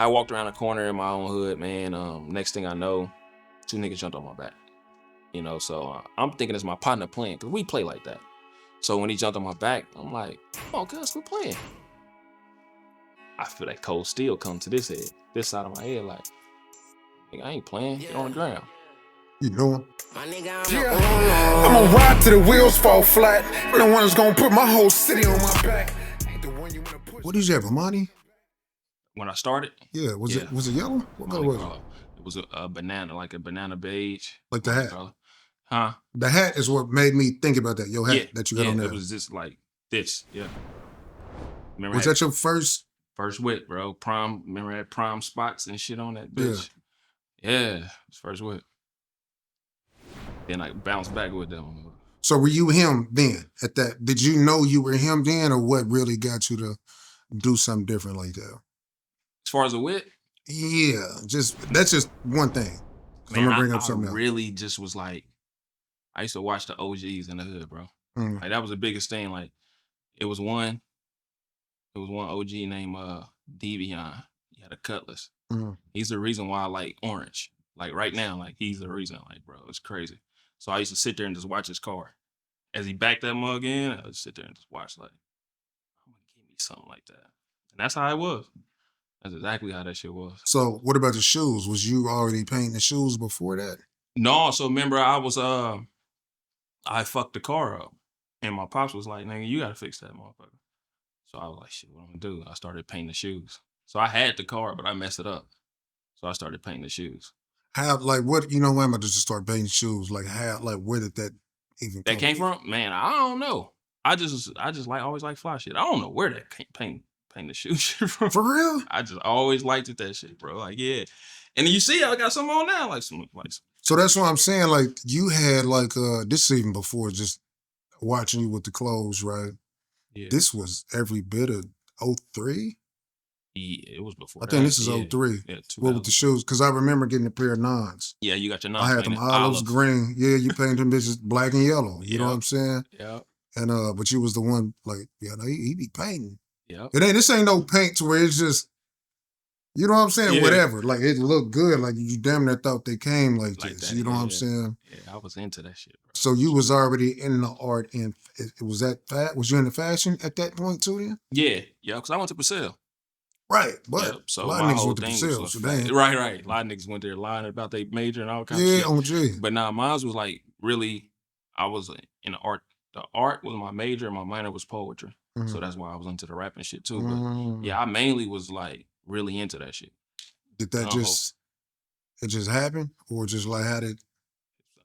I walked around the corner in my own hood, man. Next thing I know, 2 niggas jumped on my back. So I'm thinking it's my partner playing because we play like that. So when he jumped on my back, I'm like, come on, cuz, quit playing. I feel that cold steel come to this side of my head, like, nigga, I ain't playing. Get on the ground. You know him? Yeah. I'm gonna ride till the wheels fall flat. No one's gonna put my whole city on my back. What did you have, Amani? When I started? Yeah, was it yellow? What color was it? It was a banana, like a banana beige. Like the hat? Color. Huh? The hat is what made me think about that. Your hat that you had on there. It was just like this, yeah. Remember was that your first? First whip, bro. Prom, remember I had prom spots and shit on that bitch? Yeah, it was first whip. Then I bounced back with them. So were you him then at that? Did you know you were him then, or what really got you to do something different like that? As far as the whip? Yeah, that's just one thing. Man, I'm gonna bring up something else. Really just was like, I used to watch the OGs in the hood, bro. Like that was the biggest thing. Like it was one OG named Devion. He had a Cutlass. He's the reason why I like orange. Like right now, like he's the reason. Like, bro, it's crazy. So I used to sit there and just watch his car. As he backed that mug in, I would sit there and just watch, like, I'm gonna give me something like that. And that's how it was. That's exactly how that shit was. So what about the shoes? Was you already painting the shoes before that? No, so remember I was I fucked the car up. And my pops was like, nigga, you gotta fix that motherfucker. So I was like, shit, what I'm gonna do? I started painting the shoes. So I had the car, but I messed it up. So I started painting the shoes. How, like, what, when am I just start painting shoes? Like, how, like, where did that even come? That came from? Man, I don't know. I just like always like fly shit. I don't know where that paint the shoe shit from. For real? I just always liked it, that shit, bro. Like, yeah. And you see, I got some on now, like some. So that's what I'm saying. Like, you had like this even before just watching you with the clothes, right? Yeah. This was every bit of 03? Yeah, it was before. I think this is 03. Yeah, what with the shoes? Because I remember getting a pair of nines. Yeah, you got your nines. I had them olives, green. Yeah, you painted them bitches black and yellow. You know what I'm saying? Yeah. And but you was the one like, he be painting. Yeah. This ain't no paint to where it's just, you know what I'm saying? Yeah. Whatever. Like it looked good. Like you damn near thought they came like this. That, you know what I'm saying? Yeah, I was into that shit, bro. So you was already in the art, and was you into fashion at that point too then? Yeah, because I went to Purcell. Right, but so a lot of niggas went to Purcell. So right. A lot of niggas went there lying about their major and all kinds of shit. Yeah, OG. But now mine was like really, I was in the art. The art was my major, and my minor was poetry. So that's why I was into the rapping shit too. But yeah, I mainly was like really into that shit. Did that it just happen, or just like how did?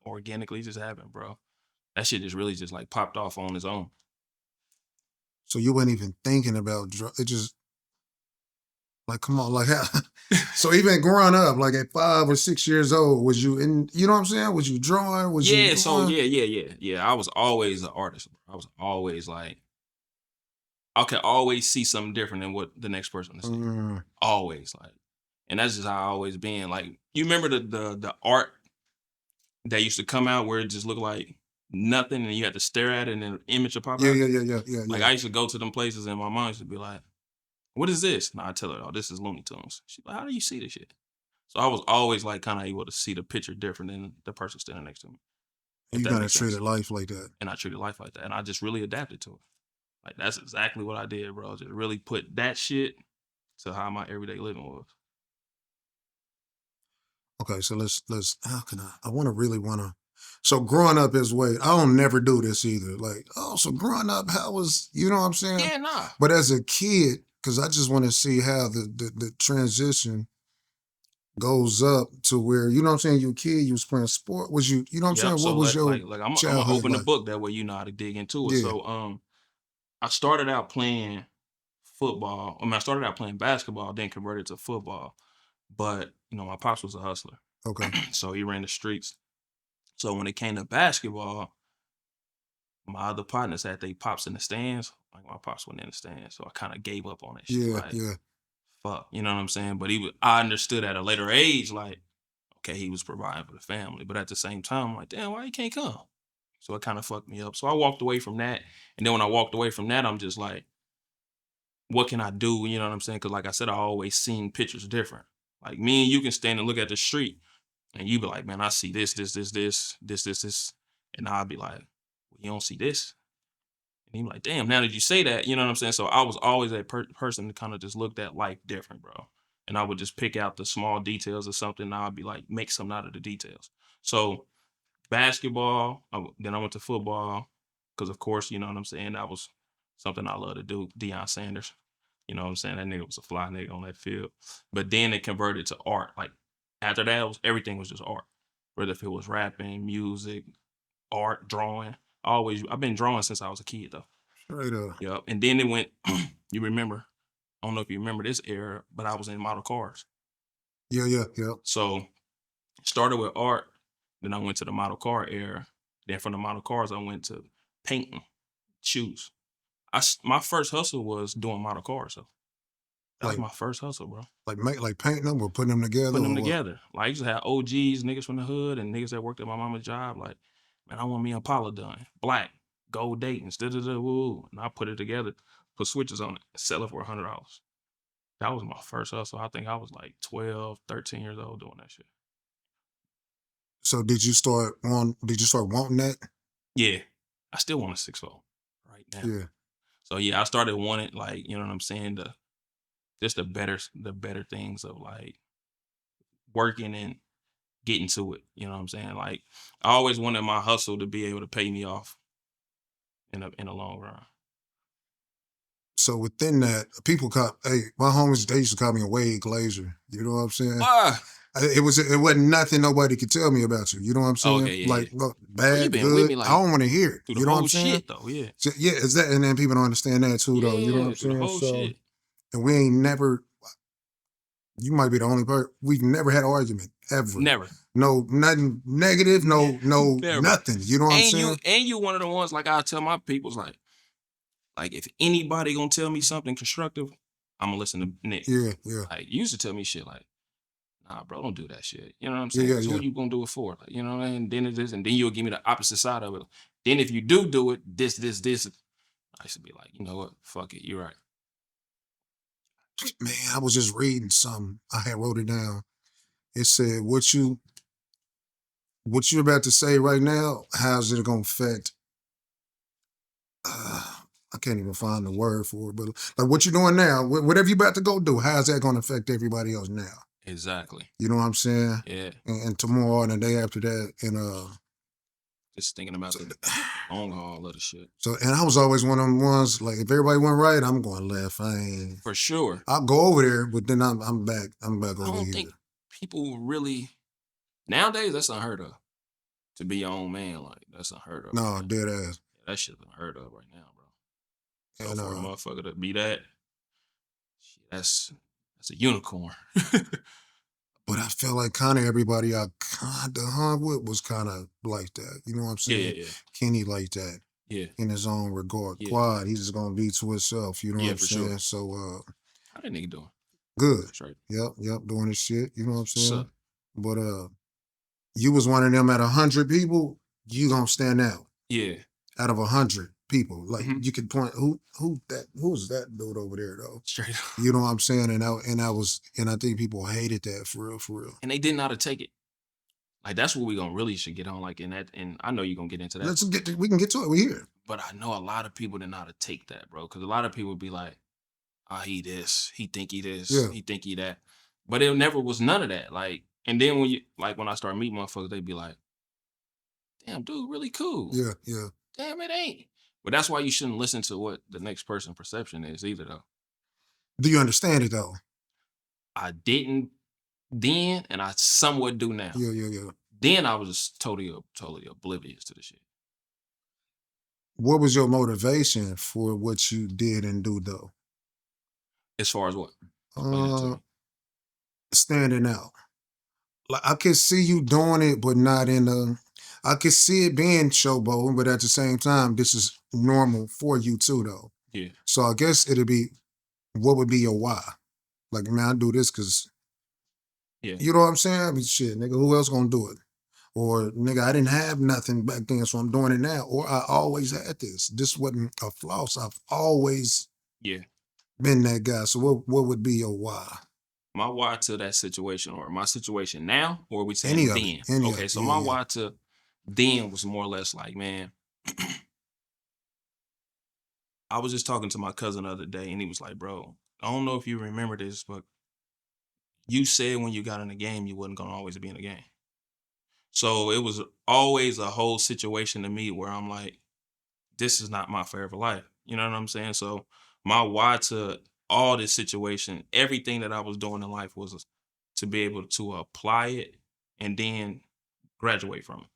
Organically just happened, bro. That shit just really just like popped off on its own. So you weren't even thinking about it, just. Like, come on, like, so even growing up, like at 5 or 6 years old, was you in, you know what I'm saying? Was you drawing? Was you drawing? So yeah. I was always an artist. I was always like, I could always see something different than what the next person is seeing. Always, like, and that's just how I always been. Like, you remember the art that used to come out where it just looked like nothing and you had to stare at it and an image would pop out? Yeah. Like, I used to go to them places and my mom used to be like, what is this? And I tell her, oh, this is Looney Tunes. She's like, how do you see this shit? So I was always like kind of able to see the picture different than the person standing next to me. You kind of treated life like that. And I treated life like that. And I just really adapted to it. Like, that's exactly what I did, bro. Just really put that shit to how my everyday living was. Okay, so let's how can I really want to. So growing up as Wade, I don't never do this either. Like, so growing up, how was, you know what I'm saying? Yeah, nah. But as a kid, because I just want to see how the transition goes up to where, you know what I'm saying, you a kid, you was playing sport. Was you know what I'm saying? What was your like I'm gonna open the book, that way you know how to dig into it. Yeah. So I started out playing football. I started out playing basketball, then converted to football. But, my pops was a hustler. Okay. So he ran the streets. So when it came to basketball, my other partners had their pops in the stands. Like, my pops wasn't in the stands. So I kind of gave up on that shit. Yeah. Fuck, you know what I'm saying? But I understood at a later age, like, okay, he was providing for the family. But at the same time, I'm like, damn, why he can't come? So it kind of fucked me up. So I walked away from that. And then when I walked away from that, I'm just like, what can I do? You know what I'm saying? Because like I said, I always seen pictures different. Like me and you can stand and look at the street, and you be like, man, I see this, and I'll be like, well, you don't see this. And he be like, damn, now that you say that, you know what I'm saying? So I was always that person that kind of just looked at life different, bro. And I would just pick out the small details or something. And I'd be like, make something out of the details. So basketball, then I went to football because, of course, you know what I'm saying? That was something I love to do. Deion Sanders, you know what I'm saying? That nigga was a fly nigga on that field. But then it converted to art. Like after that, everything was just art. Whether if it was rapping, music, art, drawing. I've been drawing since I was a kid though. Straight up. Yep. And then it went, you remember, I don't know if you remember this era, but I was in model cars. Yeah. So started with art, then I went to the model car era. Then from the model cars, I went to painting shoes. My first hustle was doing model cars. So that was Like my first hustle, bro. like painting them or putting them together. Putting them or what? together. Like I used to have OGs, niggas from the hood, and niggas that worked at my mama's job. Like, man, I want me a Impala done. Black, gold Dayton's, woo. And I put it together, put switches on it, sell it for $100. That was my first hustle. I think I was like 12, 13 years old doing that shit. So did you start wanting that? Yeah. I still want a 6-4 right now. Yeah. So yeah, I started wanting, like, you know what I'm saying, just the better things of like working and getting to it. You know what I'm saying? Like I always wanted my hustle to be able to pay me off in a long run. So within that, people my homies, they used to call me a Wade Glazer. You know what I'm saying? It wasn't nothing nobody could tell me about you. You know what I'm saying? Okay, yeah, like yeah. bad, You been good. with me like I don't want to hear it. through the You know whole what I'm saying? shit though, yeah. So, yeah, is that, and then people don't understand that too, though. You know what I'm through the saying? whole shit. And we ain't never. You might be the only person. We've never had an argument ever. Never. No, nothing negative. No, nothing. You know what I'm saying? You one of the ones like I tell my people's like if anybody gonna tell me something constructive, I'm gonna listen to Nick. Yeah. Like you used to tell me shit like, nah, bro, don't do that shit. You know what I'm saying? Yeah. Who you gonna do it for? Like, you know what I mean? Then it is, and then you'll give me the opposite side of it. Then if you do it, this. I used to be like, you know what? Fuck it. You're right. Man, I was just reading something. I had wrote it down. It said, what you're about to say right now, how's it gonna affect I can't even find the word for it, but like what you're doing now, whatever you're about to go do, how's that gonna affect everybody else now? Exactly. You know what I'm saying? Yeah. And tomorrow and the day after that, and just thinking about the long haul of the shit. So, and I was always one of them ones, like if everybody went right, I'm going left. I ain't for sure. I'll go over there, but then I'm back over here. I don't think people really nowadays that's unheard of. To be your own man, like that's unheard of. No, dead ass. That shit's unheard of right now, bro. So and, for a motherfucker to be that, that's a unicorn. But I felt like kind of everybody I kind of hung with was kind of like that. You know what I'm saying? Yeah. Kenny like that. Yeah. In his own regard. Yeah. Quad, he's just gonna be to himself. You know what I'm saying? Sure. So how that nigga doing? Good. That's right. Yep, doing his shit. You know what I'm saying? But you was one of them at 100 people, you gonna stand out. Yeah. Out of 100 people. Like you could point who's that dude over there though? Straight up. You know what I'm saying? And I think people hated that for real. And they didn't know how to take it. Like that's what we should get on. Like in that, and I know you're gonna get into that. We can get to it. We're here. But I know a lot of people didn't know how to take that, bro. Because a lot of people be like, he this, he think he this, he think he that. But it never was none of that. Like, and then when I start meeting motherfuckers, they be like, damn, dude, really cool. Yeah. Damn, it ain't. But that's why you shouldn't listen to what the next person's perception is either, though. Do you understand it, though? I didn't then, and I somewhat do now. Yeah. Then I was just totally oblivious to the shit. What was your motivation for what you did and do, though? As far as what? Standing out. Like I could see you doing it, but not in a. I could see it being showboating, but at the same time, this is normal for you too, though. Yeah. So I guess it'd be, what would be your why? Like, man, I do this because, you know what I'm saying? I mean, shit, nigga, who else gonna do it? Or, nigga, I didn't have nothing back then, so I'm doing it now. Or I always had this. This wasn't a floss. I've always been that guy. So what would be your why? My why to that situation, or my situation now, or are we Any saying of it. then? Any of Okay, it. so Yeah, my yeah. why to then was more or less like, man, I was just talking to my cousin the other day, and he was like, bro, I don't know if you remember this, but you said when you got in the game, you wasn't gonna always be in the game. So it was always a whole situation to me where I'm like, this is not my forever life. You know what I'm saying? So my why to all this situation, everything that I was doing in life was to be able to apply it and then graduate from it.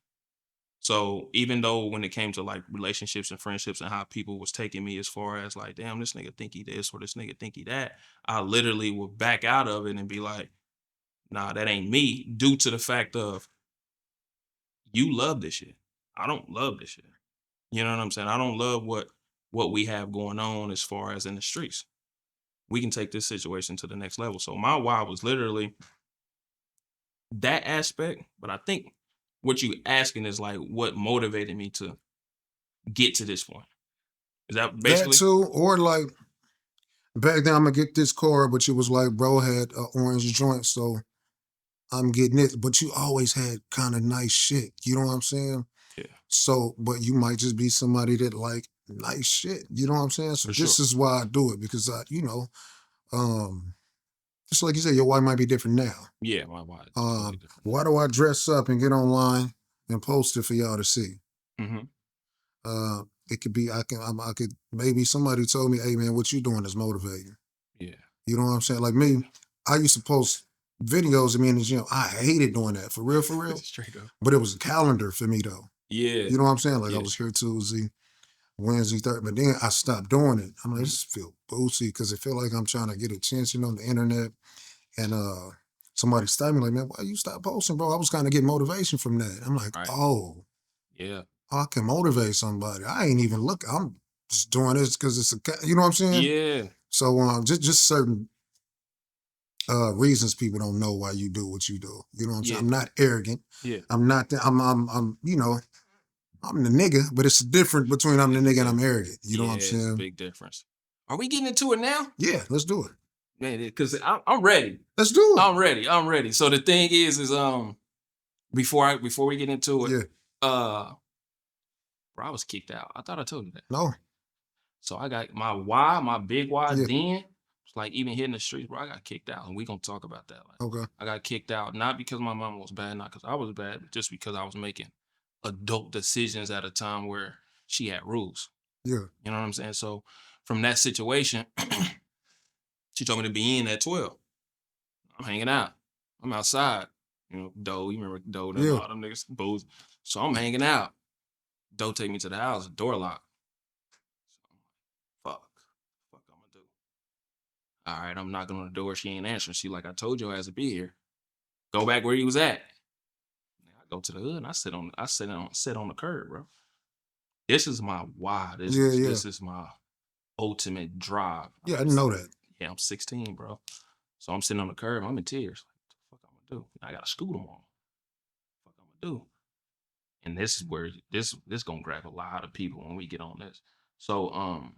So even though when it came to like relationships and friendships and how people was taking me as far as like, damn, this nigga think he this or this nigga think he that, I literally would back out of it and be like, nah, that ain't me, due to the fact of you love this shit. I don't love this shit. You know what I'm saying? I don't love what we have going on as far as in the streets. We can take this situation to the next level. So my why was literally that aspect, but I think what you asking is like what motivated me to get to this point. Is that That basically? too, or like back then I'm gonna get this car, but you was like, bro had an orange joint, so I'm getting it. But you always had kind of nice shit. You know what I'm saying? Yeah, So, but you might just be somebody that like nice shit. You know what I'm saying? So for this sure. is why I do it because um, just like you said, your wife might be different now. Yeah, my why is totally different. Why do I dress up and get online and post it for y'all to see? Mm-hmm. It could be I could maybe somebody told me, hey man, what you doing is motivating. Yeah. You know what I'm saying? Like me, I used to post videos of me in the gym. I hated doing that for real, for real. Straight up. But it was a calendar for me though. Yeah. You know what I'm saying? Like I Yeah. was here Tuesday, Wednesday, Thursday, but then I stopped doing it. I'm like, Mhm. this feel boozy because it feel like I'm trying to get attention on the internet. And somebody stopped me like, man, why you stop posting, bro? I was kind of getting motivation from that. I'm like, Right. oh, Yeah. I can motivate somebody. I ain't even look. I'm just doing this because it's you know what I'm saying? Yeah. So just certain reasons people don't know why you do what you do. You know what I'm saying? Yeah. I'm not arrogant. Yeah. I'm not. I'm I'm the nigga, but it's different between I'm the nigga and Yeah. I'm arrogant. You know what I'm Yeah. It's a saying? big difference. Are we getting into it now? Yeah, let's do it. Man, because I'm ready. Let's do it. I'm ready. I'm ready. So the thing is before we get into it, Yeah. uh bro, I was kicked out. I thought I told you that. No. So I got my why, my big why Yeah. then. It's like even hitting the streets, bro. I got kicked out, and we gonna talk about that. Like Okay. I got kicked out not because my mom was bad, not because I was bad, but just because I was making adult decisions at a time where she had rules. Yeah. You know what I'm saying? So from that situation, she told me to be in at 12. I'm hanging out. I'm outside. You know, Doe, you remember Doe, them Yeah. all them niggas, booze. So I'm hanging out. Doe take me to the house, door lock. Fuck. Fuck I'm gonna do. All right, I'm knocking on the door. She ain't answering. She like, I told your ass to be here. Go back where you was at. I go to the hood and sit on the curb, bro. This is my why. Yeah. Yeah. This is my ultimate drive. Yeah. I didn't know that. Yeah, I'm 16, bro. So I'm sitting on the curb. I'm in tears. Like, what the fuck I'm gonna do? I gotta scoot them all. What the fuck I'm gonna do? And this is where this gonna grab a lot of people when we get on this. So I'm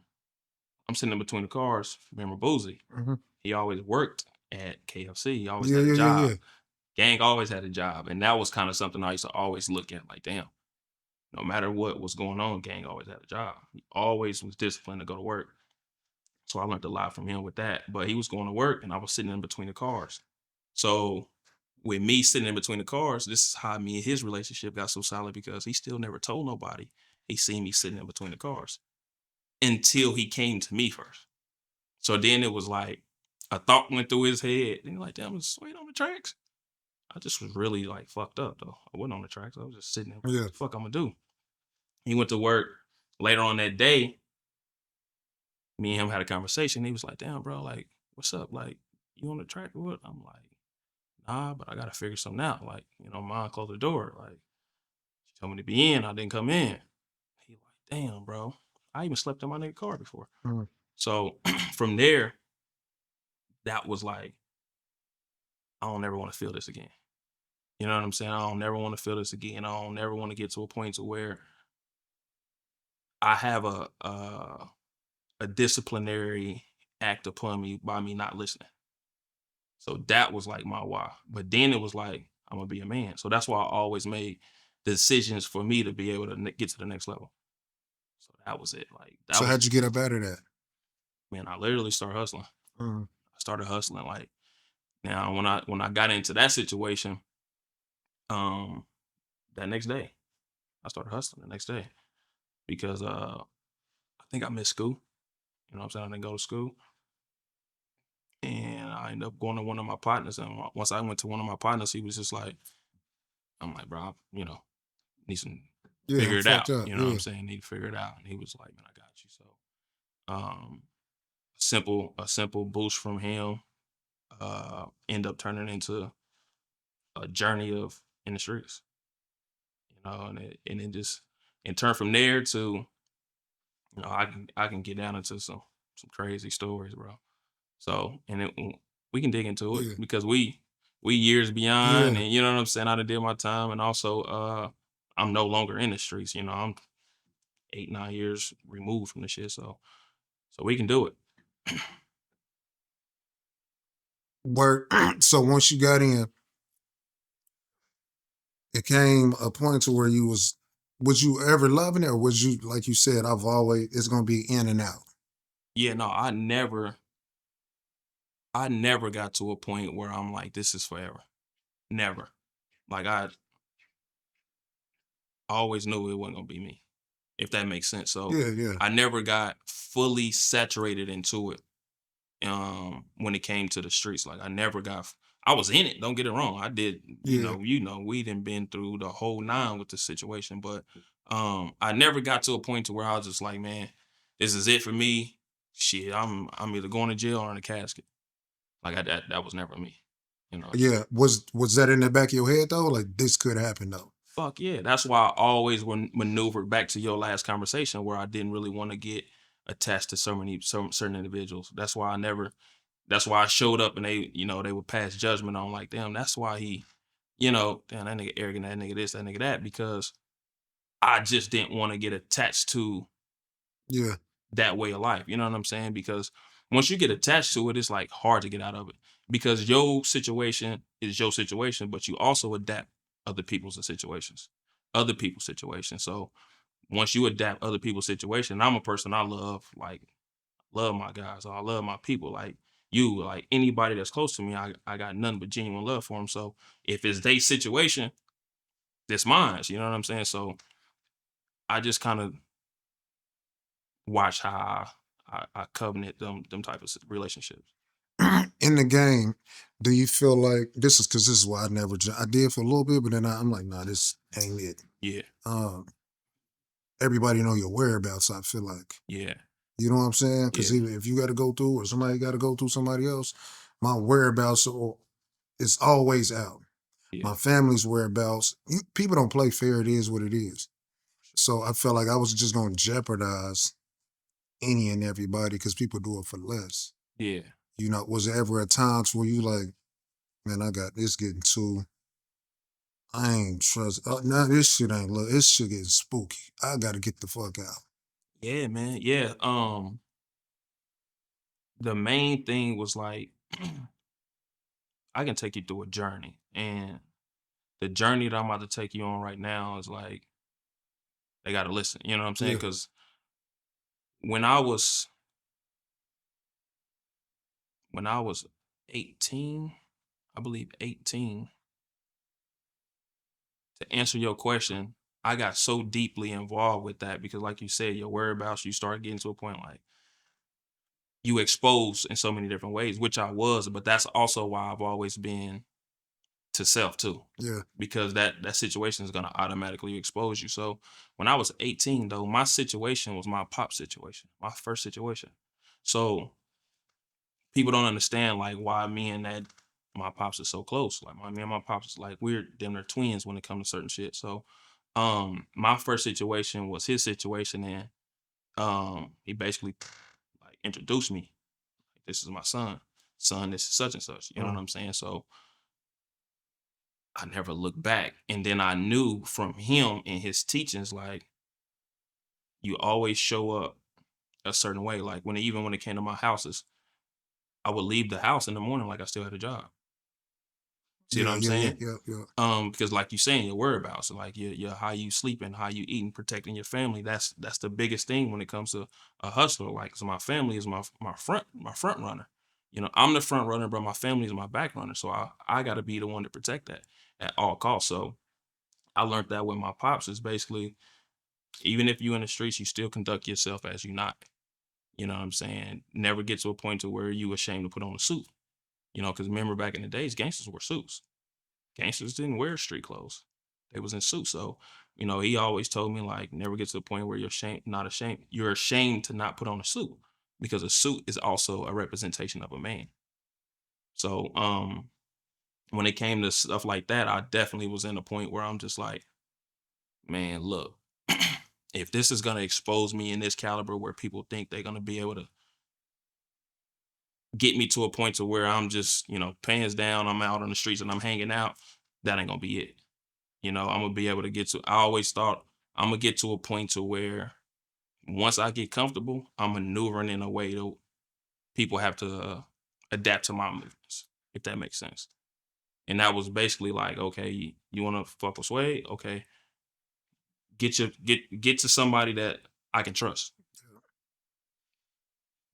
sitting in between the cars. Remember Boozy? Mm-hmm. He always worked at KFC. He always Yeah. had a Yeah. Yeah. job. Yeah. Gang always had a job. And that was kind of something I used to always look at like, damn, no matter what was going on, Gang always had a job. He always was disciplined to go to work. So I learned a lot from him with that. But he was going to work and I was sitting in between the cars. So with me sitting in between the cars, this is how me and his relationship got so solid because he still never told nobody he seen me sitting in between the cars until he came to me first. So then it was like a thought went through his head. And he's like, damn, it's sweet on the tracks. I just was really like fucked up though. I wasn't on the tracks. I was just sitting there. What Yeah. the fuck I'm gonna do? He went to work later on that day. Me and him had a conversation. He was like, damn, bro, like, what's up? Like, you on the track or what? I'm like, nah, but I gotta figure something out. Like, mom closed the door. Like, she told me to be in. I didn't come in. He like, damn, bro. I even slept in my nigga car before. Mm-hmm. So from there, that was like, I don't ever want to feel this again. You know what I'm saying? I don't never want to feel this again. I don't never want to get to a point to where I have a disciplinary act upon me by me not listening. So that was like my why. But then it was like, I'm gonna be a man. So that's why I always made decisions for me to be able to get to the next level. So that was it. Like that So was, how'd you get up out of that? man, I literally started hustling. Mm. I started hustling. Like now when I got into that situation, um, that next day, I started hustling the next day because I think I missed school. You know what I'm saying? I didn't go to school. And I ended up going to one of my partners. And once I went to one of my partners, he was just like, I'm like, bro, need some Yeah, I'm figure it out. fucked up. You know what Yeah. I'm saying? Need to figure it out. And he was like, man, I got you. So um a simple boost from him end up turning into a journey of in the streets. You know, and it just and turn from there to, I can get down into some crazy stories, bro. So we can dig into it Yeah. because we years beyond, Yeah. and you know what I'm saying. I done did my time, and also I'm no longer in the streets. You know, I'm 8 9 years removed from the shit. So we can do it. Work. So once you got in, it came a point to where was you ever loving it, or was you, like you said, it's gonna be in and out? Yeah, no, I never got to a point where I'm like, this is forever. Never. Like I always knew it wasn't gonna be me, if that makes sense. So Yeah, yeah, I never got fully saturated into it when it came to the streets. Like I was in it, don't get it wrong. I did, yeah, we done been through the whole nine with the situation, but I never got to a point to where I was just like, man, this is it for me. Shit, I'm either going to jail or in a casket. Like that was never me. You know. yeah. Was that in the back of your head though? Like this could happen though. Fuck yeah. That's why I always maneuvered back to your last conversation where I didn't really want to get attached to some certain individuals. That's why I showed up and they would pass judgment on like, damn, that's why damn, that nigga arrogant, that nigga this, that nigga that, because I just didn't want to get attached to Yeah, that way of life. You know what I'm saying? Because once you get attached to it, it's like hard to get out of it. Because your situation is your situation, but you also adapt other people's situations. So once you adapt other people's situation, I'm a person I love my guys. I love my people. Like anybody that's close to me, I got nothing but genuine love for them. So if it's their situation, it's mine. You know what I'm saying? So I just kind of watch how I covenant them type of relationships. in the game, do you feel like this is because this is why I did for a little bit, but then I'm like, nah, this ain't it. Yeah, Um, Everybody know your whereabouts. I feel like, yeah, you know what I'm saying? yeah, Because even if you got to go through, or somebody got to go through somebody else, my whereabouts is always out. yeah. My family's whereabouts. People don't play fair. It is what it is. So I felt like I was just going to jeopardize any and everybody because people do it for less. Yeah. You know, was there ever a times where you like, man, I got this getting too, I ain't trust. Now this shit ain't look. This shit getting spooky. I got to get the fuck out. Yeah, man. Yeah. The main thing was like, I can take you through a journey. And the journey that I'm about to take you on right now is like, they gotta listen. You know what I'm saying? Yeah, Because when I was when I was 18, I believe 18, to answer your question, I got so deeply involved with that because like you said, your whereabouts, you start getting to a point like you exposed in so many different ways, which I was, but that's also why I've always been to self too, yeah, because that situation is gonna automatically expose you. So when I was 18, though, my situation was my pop situation, my first situation. So people don't understand like why me and that my pops are so close. Like me and my pops is like we're damn near twins when it comes to certain shit. So my first situation was his situation, and he basically like introduced me. This is my son. Son, this is such and such. You know uh, what I'm saying? So I never looked back. And then I knew from him and his teachings, like you always show up a certain way. Like even when it came to my houses, I would leave the house in the morning like I still had a job. See what Yeah, I'm yeah, yeah, saying? yeah, yeah. Because like you saying, your whereabouts, so like your how you sleeping, how you eating, protecting your family. That's the biggest thing when it comes to a hustler. Like, so my family is my front runner. I'm the front runner, but my family is my back runner. So I got to be the one to protect that at all costs. So I learned that with my pops is basically, even if you in the streets, you still conduct yourself as you not. You know what I'm saying? Never get to a point to where you ashamed to put on a suit. Because remember back in the days, gangsters wore suits. Gangsters didn't wear street clothes. They was in suits. So, he always told me like never get to the point where not ashamed. You're ashamed to not put on a suit because a suit is also a representation of a man. So, when it came to stuff like that, I definitely was in a point where I'm just like, man, look, if this is gonna expose me in this caliber where people think they're gonna be able to get me to a point to where I'm just, pants down, I'm out on the streets and I'm hanging out, that ain't gonna be it. I'm gonna be able to get to. I always thought I'm gonna get to a point to where once I get comfortable, I'm maneuvering in a way that people have to adapt to my movements, if that makes sense. And that was basically like, okay, you want to fuck with Sway? Okay, get to somebody that I can trust.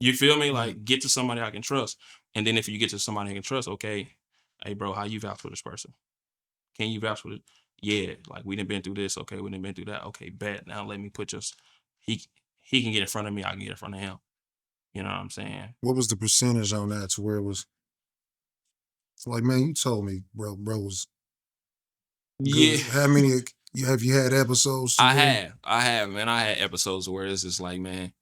You feel me? Yeah. Like, get to somebody I can trust. And then if you get to somebody I can trust, okay, hey bro, how you vouch for this person? Can you vouch for it? Yeah, like we done been through this. Okay, we done been through that. Okay, bet. Now let me put just he he can get in front of me. I can get in front of him. You know what I'm saying? What was the percentage on that to where it was like, man, you told me, bro was Yeah, good. How many have you had episodes to where man. I had episodes where it's just like, man,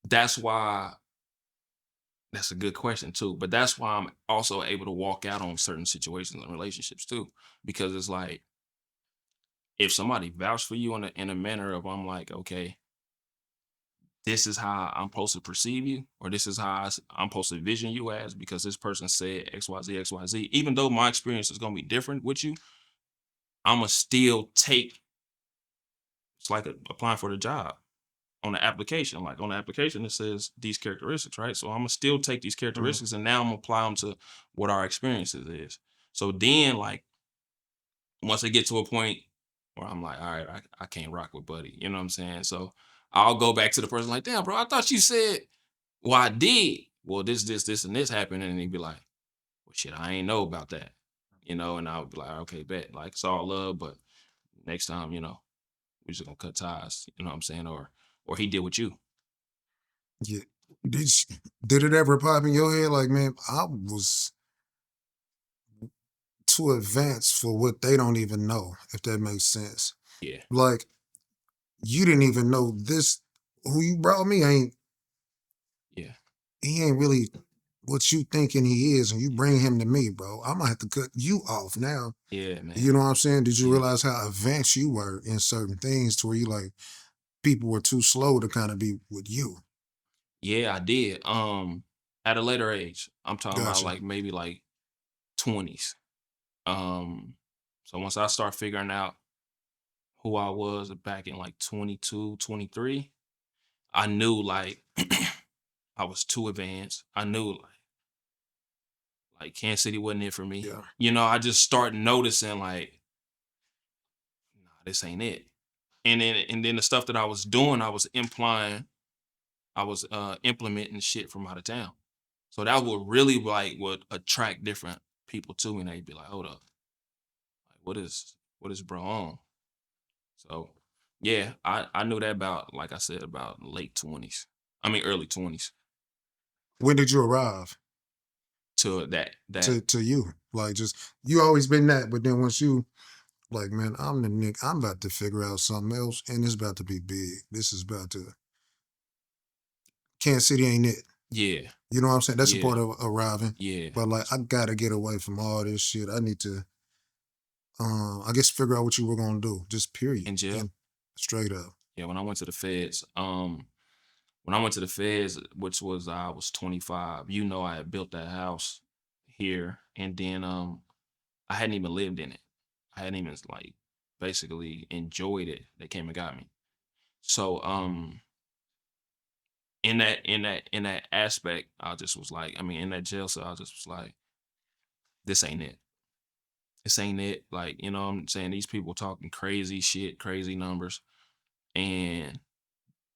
that's why. That's a good question too. But that's why I'm also able to walk out on certain situations and relationships too, because it's like if somebody vouched for you in a manner of I'm like, okay, this is how I'm supposed to perceive you, or this is how I'm supposed to vision you as because this person said XYZ, XYZ. Even though my experience is going to be different with you, I'm going to still take, it's like applying for the job on the application. Like on the application, it says these characteristics, right? So I'm going to still take these mm, characteristics and now I'm going to apply them to what our experiences is. So then, like, once I get to a point where I'm like, all right, I can't rock with Buddy. You know what I'm saying? So I'll go back to the person like, damn, bro, I thought you said, well, I did. Well, this, and this happened. And he'd be like, well, shit, I ain't know about that. And I would be like, okay, bet. Like, it's all love, but next time, we're just gonna cut ties. You know what I'm saying? Or he did with you. yeah. Did it ever pop in your head like, man, I was too advanced for what they don't even know, if that makes sense. Yeah, Like, you didn't even know this who you brought me ain't yeah, he ain't really what you thinking he is, and you bring him to me, bro. I'm gonna have to cut you off now. yeah, You man. know what I'm saying? Did you Yeah. realize how advanced you were in certain things to where you like people were too slow to kind of be with you? Yeah, I did. At a later age. I'm talking about Gotcha. like maybe like 20s. Um, so once I start figuring out who I was back in like 22, 23, I knew like I was too advanced. I knew like Kansas City wasn't it for me. Yeah. I just started noticing like, nah, this ain't it. And then the stuff that I was doing, I was implementing shit from out of town. So that would really like would attract different people to me. And they'd be like, hold up, like what is bro on? So yeah, I knew that about, like I said, about late 20s. I mean early 20s When did you arrive to that. to you? Like just you always been that, but then once you like, man, I'm the Nick. I'm about to figure out something else, and it's about to be big. This is about to. Kansas City ain't it. Yeah, You know what I'm saying? That's a yeah, part of arriving. yeah. But like, I gotta get away from all this shit. I need to, I guess, figure out what you were gonna do. Just period, In jail. and straight up. Yeah, when I went to the feds, which was I was 25, I had built that house here, and then I hadn't even lived in it. I hadn't even like basically enjoyed it. They came and got me. So in that aspect, I just was like, I mean, in that jail cell, I just was like, this ain't it. This ain't it. Like, you know what I'm saying? These people talking crazy shit, crazy numbers. And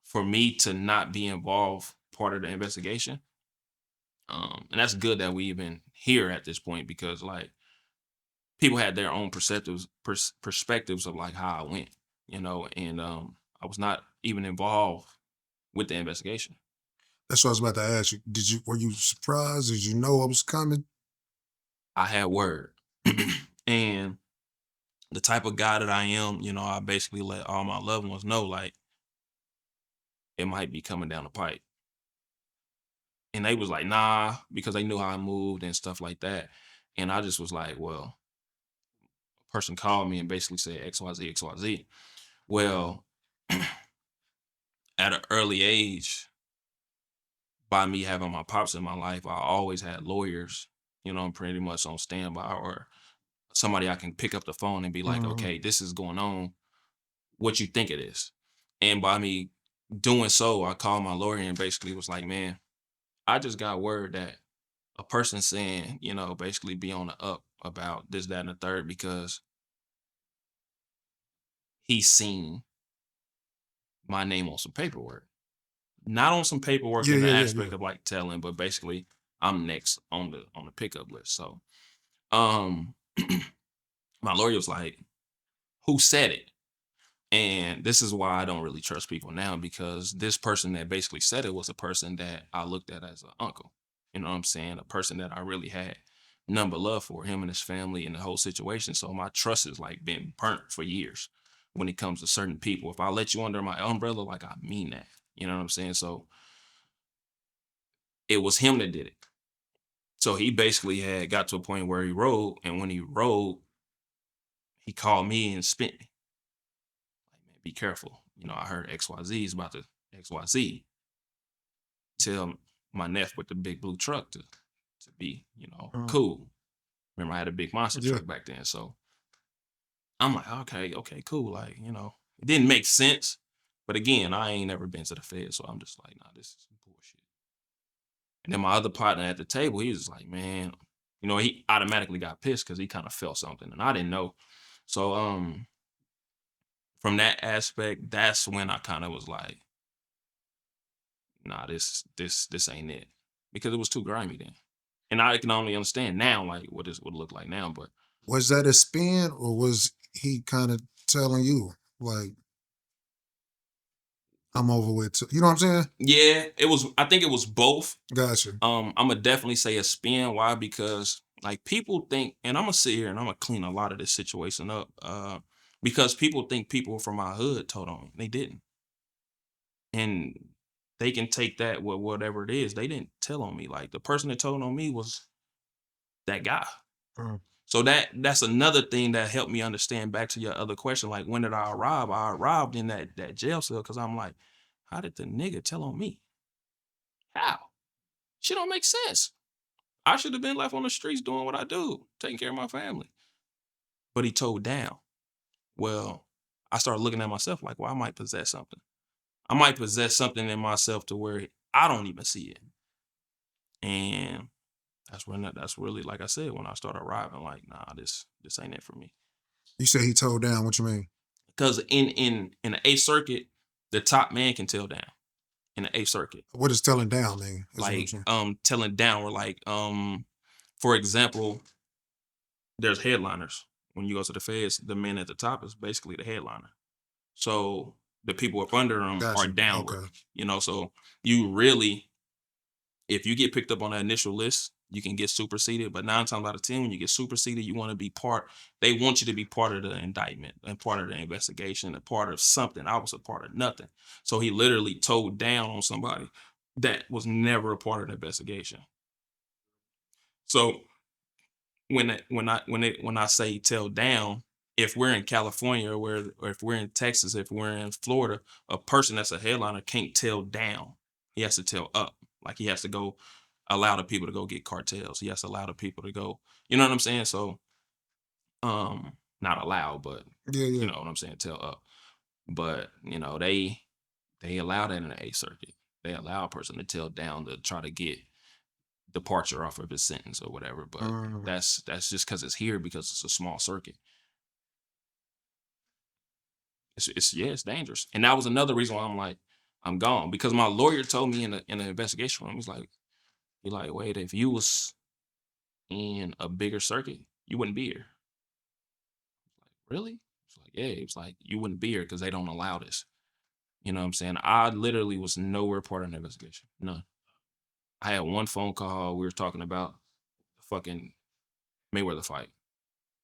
for me to not be involved part of the investigation, and that's good that we even here at this point because like people had their own perspectives of like how I went, and I was not even involved with the investigation. That's what I was about to ask you. Were you surprised? Did you know what was coming? I had word. Mm. And the type of guy that I am, I basically let all my loved ones know like it might be coming down the pipe. And they was like, nah, because they knew how I moved and stuff like that. And I just was like, well, a person called me and basically said XYZ, XYZ. Well, at an early age, by me having my pops in my life, I always had lawyers, pretty much on standby or somebody I can pick up the phone and be like, Mhm. okay, this is going on. What you think it is? And by me doing so, I called my lawyer and basically was like, man, I just got word that a person saying, basically be on the up about this, that, and the third because he's seen my name on some paperwork. Not on some paperwork Yeah, in the yeah, yeah, yeah. aspect of like telling, but basically I'm next on the pickup list. So um my lawyer was like, who said it? And this is why I don't really trust people now because this person that basically said it was a person that I looked at as an uncle. You know what I'm saying? A person that I really had none but love for him and his family and the whole situation. So my trust has like been burnt for years when it comes to certain people. If I let you under my umbrella, like I mean that. You know what I'm saying? So it was him that did it. So he basically had got to a point where he rode, and when he rode, he called me and spent me. Like, man, be careful. I heard XYZ is about to XYZ. Tell my nephew with the big blue truck to be, Mhm. cool. Remember, I had a big monster Yeah. truck back then. So I'm like, okay, cool. Like, it didn't make sense. But again, I ain't never been to the Fed. So I'm just like, nah, this is some bullshit. And then my other partner at the table, he was like, man, he automatically got pissed because he kind of felt something and I didn't know. So from that aspect, that's when I kind of was like, nah, this ain't it. Because it was too grimy then. And I can only understand now like what this would look like now. But Was that a spin or was he kind of telling you, like, I'm over with too? You know what I'm saying? yeah, I think it was both. Gotcha. I'm gonna definitely say a spin. Why? Because like people think, and I'm gonna sit here and I'm gonna clean a lot of this situation up. Because people think people from my hood told on me. They didn't. And they can take that with whatever it is. They didn't tell on me. Like the person that told on me was that guy. Mhm. So that's another thing that helped me understand back to your other question. Like when did I arrive? I arrived in that jail cell because I'm like, how did the nigga tell on me? How? Shit don't make sense. I should have been left on the streets doing what I do, taking care of my family. But he told down. Well, I started looking at myself like, well, I might possess something. I might possess something in myself to where I don't even see it. And that's really like I said when I started arriving, like, nah, this ain't it for me. You say he told down. What you mean? Because in the Eighth Circuit, the top man can tell down in the Eighth Circuit. What does telling down mean? Is what I'm Like saying. telling down or like for example, there's headliners. When you go to the feds, the man at the top is basically the headliner. So the people up under them are Gotcha. downward, Okay. so you really, if you get picked up on the initial list, you can get superseded. But 9 times out of 10, when you get superseded, you want to be they want you to be part of the indictment and part of the investigation and part of something. I was a part of nothing. So he literally told down on somebody that was never a part of the investigation. So when I say tell down, if we're in California or if we're in Texas, if we're in Florida, a person that's a headliner can't tell down. He has to tell up. Like he has to go allow the people to go get cartels. He has to allow the people to go. You know what I'm saying? So not allow, but Yeah, you yeah. know what I'm saying, tell up. But they allow that in the A circuit. they allow a person to tell down to try to get departure off of his sentence or whatever. But that's just because it's here because it's a small circuit. It's dangerous. And that was another reason why I'm like, I'm gone. Because my lawyer told me in the investigation room, he's like, wait, if you was in a bigger circuit, you wouldn't be here. Like, really? It's like, yeah. It's like, you wouldn't be here because they don't allow this. You know what I'm saying? I literally was nowhere part of the investigation. None. I had one phone call. We were talking about the fucking Mayweather fight.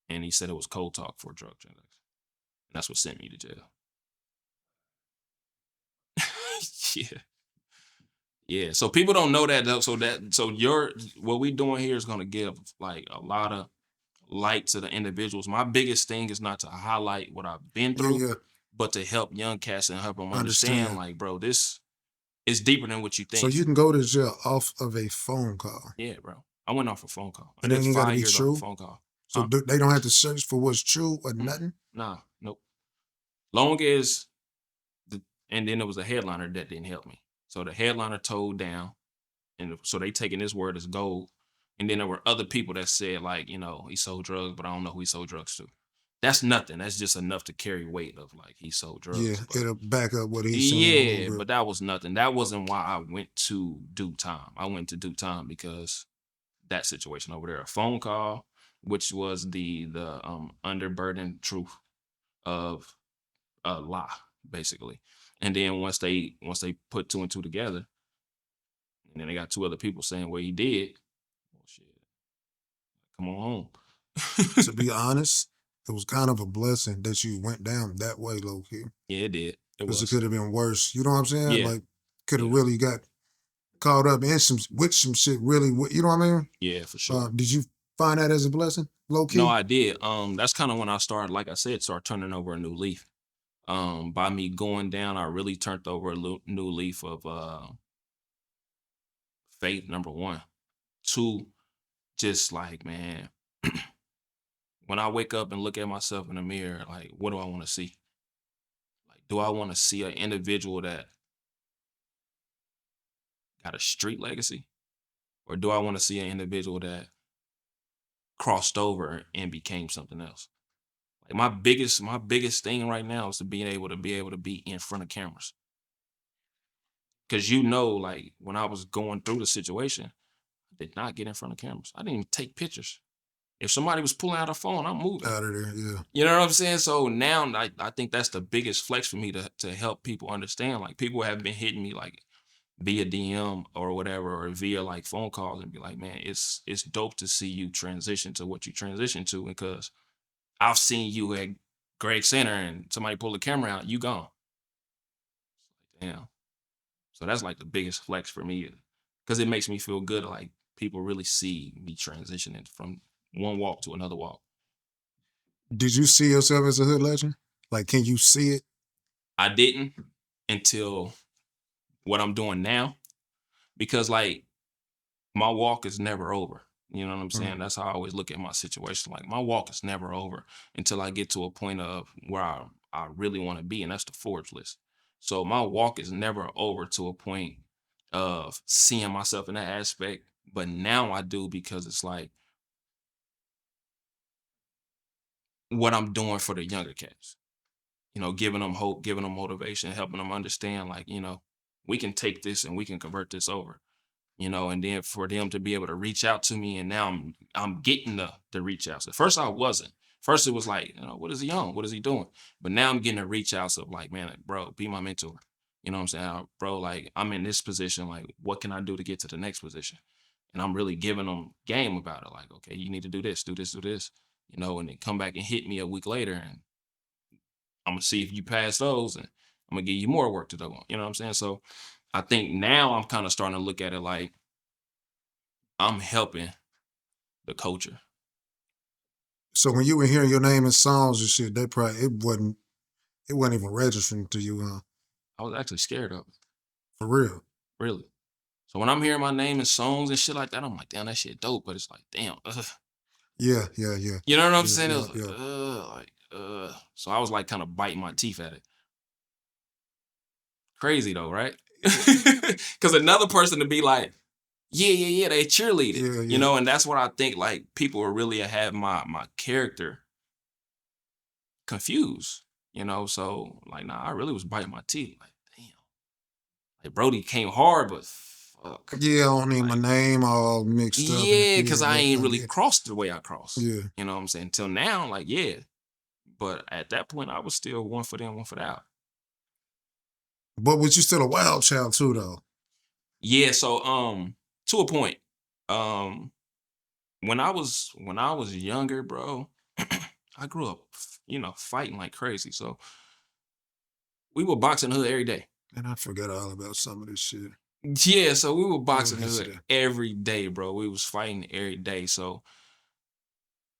And he said it was cold talk for a drug transaction. And that's what sent me to jail. Yeah. Yeah. So people don't know that though. So what we doing here is gonna give like a lot of light to the individuals. My biggest thing is not to highlight what I've been through, but to help young cats and help them understand, like, bro, this is deeper than what you think. So you can go to jail off of a phone call. Yeah, bro. I went off a phone call. And it ain't got to be true. Phone call. So they don't have to search for what's true or nothing? Nah, nope. Long as and then there was a headliner that didn't help me. So the headliner told down, and so they taking his word as gold. And then there were other people that said, like, you know, he sold drugs, but I don't know who he sold drugs to. That's nothing. That's just enough to carry weight of like he sold drugs. Yeah, it'll back up what he's saying. Yeah, but that was nothing. That wasn't why I went to do time. I went to do time because that situation over there, a phone call, which was the underburdened truth of a lie, basically. And then once they put two and two together, and then they got two other people saying what he did, well, shit, come on home. To be honest, it was kind of a blessing that you went down that way, low key. Yeah, it did. Because it could have been worse. You know what I'm saying? Yeah. Like, could have really got caught up in some shit. Really, you know what I mean? Yeah, for sure. Did you find that as a blessing, low key? No, I did. That's kind of when I started, like I said, start turning over a new leaf. By me going down, I really turned over a new leaf of faith, number one. Two, just like, man, when I wake up and look at myself in the mirror, like, what do I want to see? Like, do I want to see an individual that got a street legacy? Or do I want to see an individual that crossed over and became something else? Like my biggest thing right now is to be able to be in front of cameras. Cause like when I was going through the situation, I did not get in front of cameras. I didn't even take pictures. If somebody was pulling out a phone, I'm moving. Out of there, yeah. You know what I'm saying? So now I think that's the biggest flex for me to help people understand. Like people have been hitting me like via DM or whatever, or via like phone calls and be like, man, it's dope to see you transition to what you transition to, because I've seen you at Greg Center and somebody pull the camera out, you gone. Damn. So that's like the biggest flex for me, because it makes me feel good. Like people really see me transitioning from one walk to another walk. Did you see yourself as a hood legend? Like, can you see it? I didn't until what I'm doing now, because like my walk is never over. You know what I'm saying? That's how I always look at my situation. Like my walk is never over until I get to a point of where I really want to be, and that's the Forbes list. So my walk is never over to a point of seeing myself in that aspect. But now I do, because it's like what I'm doing for the younger cats. You know, giving them hope, giving them motivation, helping them understand, like, you know, we can take this and we can convert this over. You know, and then for them to be able to reach out to me, and now I'm getting the reach outs. At first I wasn't. First it was like, you know, what is he on? What is he doing? But now I'm getting the reach outs of like, man, like, bro, be my mentor. You know what I'm saying? Bro, like I'm in this position, like what can I do to get to the next position? And I'm really giving them game about it. Like, okay, you need to do this, do this, do this, you know, and then come back and hit me a week later, and I'm gonna see if you pass those, and I'm gonna give you more work to do. You know what I'm saying? So I think now I'm kind of starting to look at it like I'm helping the culture. So when you were hearing your name in songs and shit, that probably it wasn't even registering to you, huh? I was actually scared of it. For real? Really. So when I'm hearing my name in songs and shit like that, I'm like, damn, that shit dope. But it's like, damn, Yeah. You know what I'm saying? It was like, So I was like kind of biting my teeth at it. Crazy though, right? Because another person to be like, yeah, they cheerleaded, you know, and that's what I think. Like people really have my character confused, you know. So like, nah, I really was biting my teeth. Like, damn, like Brody came hard, but fuck. Yeah, I don't need my name all mixed up. Yeah, because I ain't really crossed the way I crossed. Yeah. You know what I'm saying? Until now, like, yeah. But at that point, I was still one for them, one for the out. But was you still a wild child too, though? Yeah, so to a point. When I was younger, bro, I grew up, you know, fighting like crazy. So we were boxing the hood every day. And I forgot all about some of this shit. Yeah, so we were boxing the hood every day, bro. We was fighting every day. So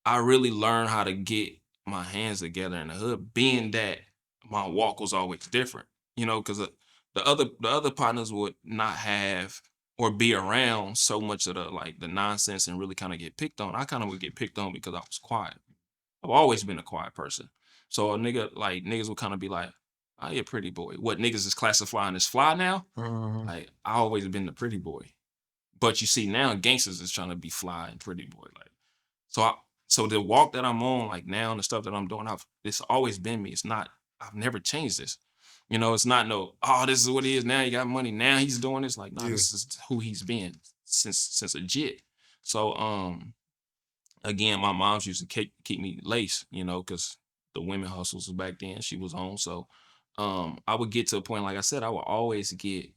I really learned how to get my hands together in the hood, being that my walk was always different, you know, because the other partners would not have or be around so much of the nonsense and really kind of get picked on. I kind of would get picked on because I was quiet. I've always been a quiet person. So niggas would kind of be like, oh, you're a pretty boy. What niggas is classifying as fly now? Like, I always been the pretty boy. But you see now gangsters is trying to be fly and pretty boy. Like, so the walk that I'm on, like now and the stuff that I'm doing, it's always been me. It's not, I've never changed this. You know, it's not this is what he is now. He got money. Now he's doing this. Like, no, this is who he's been since a jit. So, again, my mom's used to keep me laced, you know, because the women hustles back then she was on. So I would get to a point, like I said, I would always get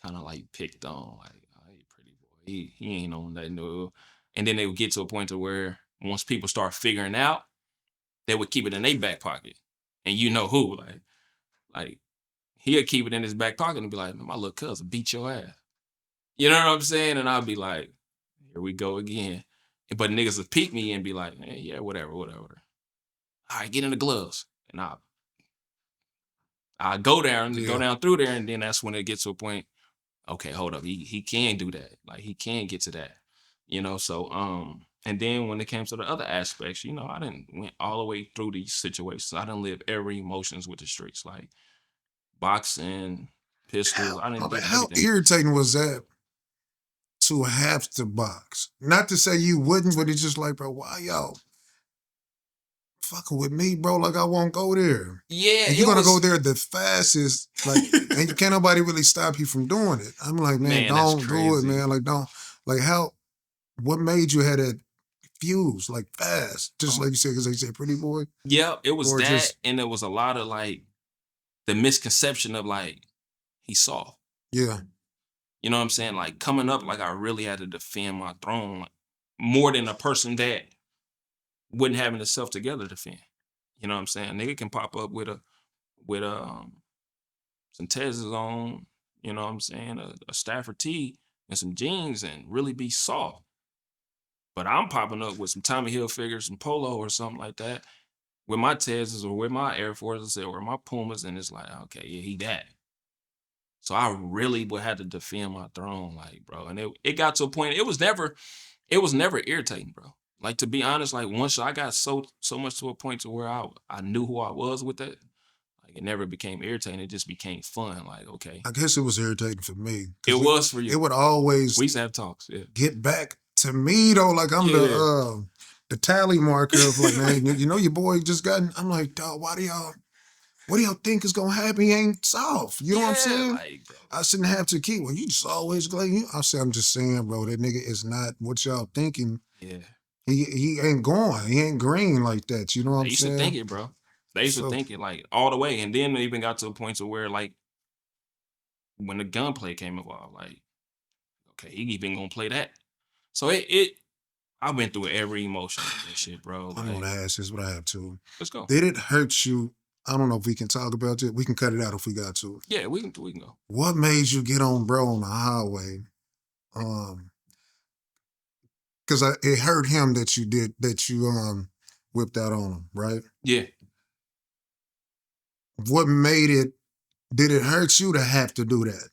kind of like picked on, like, oh, he pretty boy. He ain't on that no. And then they would get to a point to where once people start figuring out, they would keep it in their back pocket. And you know who, like he'll keep it in his back pocket and be like, my little cousin beat your ass. You know what I'm saying? And I'll be like, here we go again. But niggas would peek me and be like, hey, yeah, whatever. All right, get in the gloves. And I go down through there, and then that's when it gets to a point, okay, hold up. He can do that. Like, he can get to that. You know, so and then when it came to the other aspects, you know, I didn't went all the way through these situations. I didn't live every emotions with the streets, like boxing, pistols. How irritating was that to have to box? Not to say you wouldn't, but it's just like, bro, why y'all fucking with me, bro? Like, I won't go there. Yeah. And you're going to go there the fastest, like, and can't nobody really stop you from doing it. I'm like, man don't do it, man. Like, don't. Like, what made you have that fuse, like, fast? Just like you said, because they said pretty boy? Yeah, it was that, and there was a lot of, like, the misconception of, like, he's soft. Yeah. You know what I'm saying? Like, coming up, like, I really had to defend my throne, like, more than a person that wouldn't having himself together to defend. You know what I'm saying? A nigga can pop up with some Tez's on, you know what I'm saying, a Stafford tee and some jeans and really be soft. But I'm popping up with some Tommy Hilfiger, some Polo or something like that, with my Tez's or with my Air Forces or my Pumas, and it's like, okay, yeah, he that. So I really would have to defend my throne, like, bro. And it got to a point, it was never irritating, bro. Like, to be honest, like, once I got so much to a point to where I knew who I was with that, like, it never became irritating. It just became fun. Like, okay. I guess it was irritating for me. It was for you. It would always. We used to have talks. Yeah. Get back to me though, like I'm the tally marker of like, man, you know your boy just got. I'm like, dog, what do y'all think is gonna happen? He ain't soft. You know what I'm saying? Like, I shouldn't have to keep. Well, you just always glad. I say, I'm just saying, bro, that nigga is not what y'all thinking. Yeah. He ain't going. He ain't green like that. You know what I'm saying? They used to think it, bro. They used to think it like all the way, and then they even got to a point to where, like, when the gunplay came involved, like, okay, he even gonna play that. So I went through every emotion of this shit, bro. I want to ask this, but I have to. Let's go. Did it hurt you? I don't know if we can talk about it. We can cut it out if we got to. Yeah, we can go. What made you get on bro on the highway? Because it hurt him that you whipped out on him, right? Yeah. What made it? Did it hurt you to have to do that?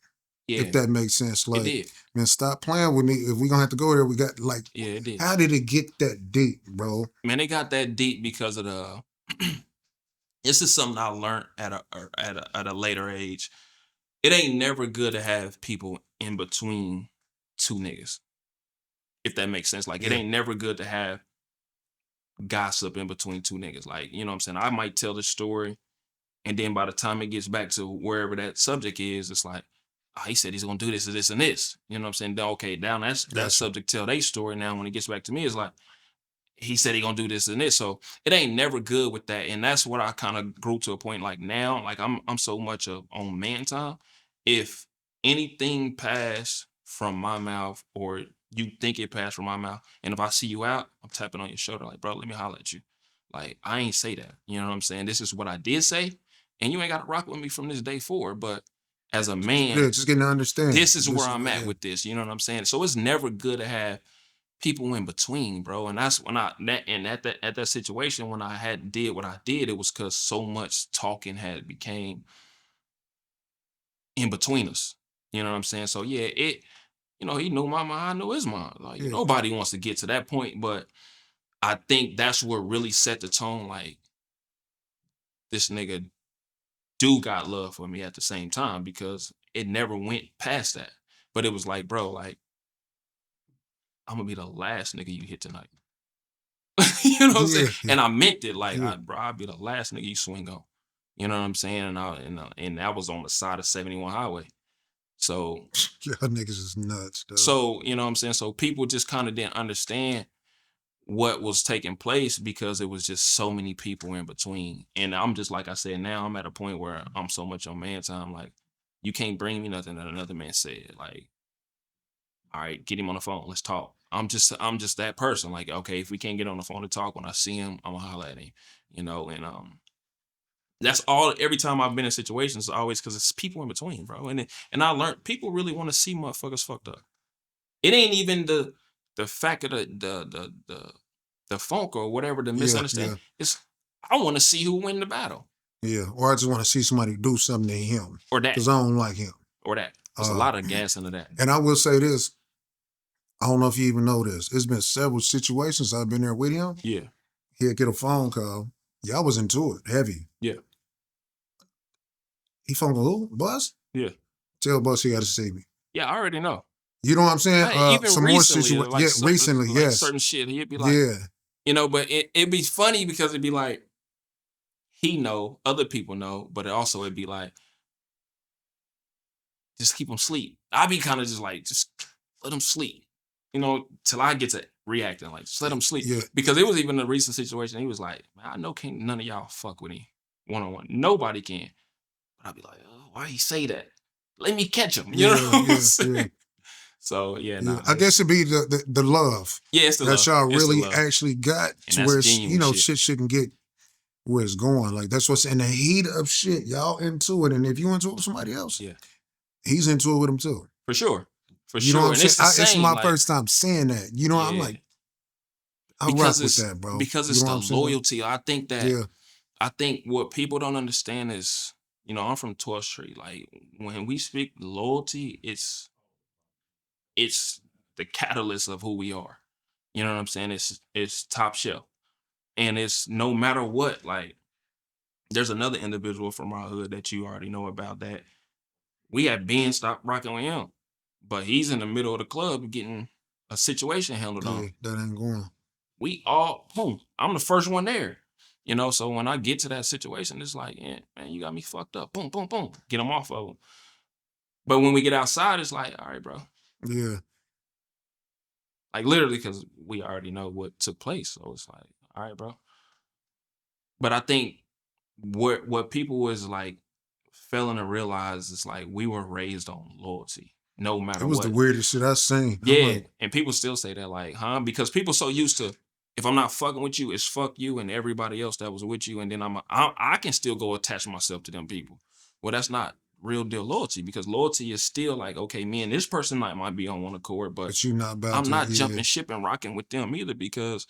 Yeah. If that makes sense. Like, it did. Man, stop playing with me. If we're gonna have to go there, we got like. Yeah, it did. How did it get that deep, bro? Man, it got that deep because of this is something I learned at a later age. it ain't never good to have people in between two niggas. If that makes sense. Like, it ain't never good to have gossip in between two niggas. Like, you know what I'm saying? I might tell the story, and then by the time it gets back to wherever that subject is, it's like, oh, he said he's gonna do this and this and this. You know what I'm saying? Then, okay, down that subject tell their story. Now when it gets back to me, it's like, he said he gonna do this and this. So it ain't never good with that. And that's what I kind of grew to a point like now. Like I'm so much on man time. If anything passed from my mouth or you think it passed from my mouth, and if I see you out, I'm tapping on your shoulder, like, bro, let me holler at you. Like, I ain't say that. You know what I'm saying? This is what I did say, and you ain't gotta rock with me from this day forward. But as a man, just getting to understand. this is where I'm at with this. You know what I'm saying? So it's never good to have people in between, bro. And that's when at that situation when I had did what I did, it was because so much talking had became in between us. You know what I'm saying? So yeah, he knew my mom, I knew his mom. Like, nobody wants to get to that point, but I think that's what really set the tone. Like, this nigga do got love for me at the same time, because it never went past that. But it was like, bro, like, I'm gonna be the last nigga you hit tonight. You know what I'm saying? And I meant it. Like, bro, I'll be the last nigga you swing on. You know what I'm saying? And that was on the side of 71 highway. So y'all niggas is nuts, though. So, you know what I'm saying? So people just kind of didn't understand what was taking place because it was just so many people in between. And I'm just, like I said, now I'm at a point where I'm so much on man time. Like, you can't bring me nothing that another man said. Like, all right, get him on the phone. Let's talk. I'm just that person. Like, okay, if we can't get on the phone to talk, when I see him, I'm gonna holler at him. And that's all. Every time I've been in situations, always because it's people in between, bro. And I learned people really want to see motherfuckers fucked up. It ain't even the fact of the funk or whatever, the misunderstanding. It's, I want to see who win the battle. Yeah, or I just want to see somebody do something to him. Or that. Because I don't like him. Or that. There's a lot of gas into that. And I will say this. I don't know if you even know this. It's been several situations I've been there with him. Yeah. He'll get a phone call. Yeah, I was into it, heavy. Yeah. He phone call, who? Bus? Yeah. Tell Bus he got to see me. Yeah, I already know. You know what I'm saying? Even some recently, more situations. like yeah, recently, like yes. Certain shit, he'd be like, but it'd be funny because it'd be like, he know, other people know, but it'd be like, just keep him sleep. I'd be kind of just like, just let him sleep, till I get to reacting, like, just let him sleep. Yeah. Because it was even a recent situation. He was like, man, I know can't none of y'all fuck with him one-on-one. Nobody can. But I'd be like, oh, why he say that? Let me catch him. You know what I'm saying? Yeah. So I guess it'd be the love. Yeah, it's the love. That y'all really actually got to where shit shouldn't get where it's going. Like, that's what's in the heat of shit. Y'all into it, and if you into it with somebody else, he's into it with him too. For sure. You know what I'm saying? It's my first time saying that. You know, I'm like, I rock with that, bro. Because it's the loyalty. I think that. I think what people don't understand is, I'm from 12th Street. Like, when we speak loyalty, it's the catalyst of who we are. You know what I'm saying? It's top shelf. And it's no matter what, like, there's another individual from our hood that you already know about that we had been stopped rocking with him. But he's in the middle of the club getting a situation handled on. That ain't going. We all, boom, I'm the first one there. So when I get to that situation, it's like, yeah, man, you got me fucked up. Boom, boom, boom. Get them off of them. But when we get outside, it's like, all right, bro. Yeah. Like, literally, because we already know what took place. So it's like, all right, bro. But I think what people was like failing to realize is like we were raised on loyalty, no matter what. It was the weirdest shit I've seen. Yeah, and people still say that, like, huh? Because people so used to, if I'm not fucking with you, it's fuck you and everybody else that was with you, and then I can still go attach myself to them people. Well, that's not real deal loyalty, because loyalty is still like, okay, me and this person might be on one accord, but you not about I'm not jumping ship and rocking with them either, because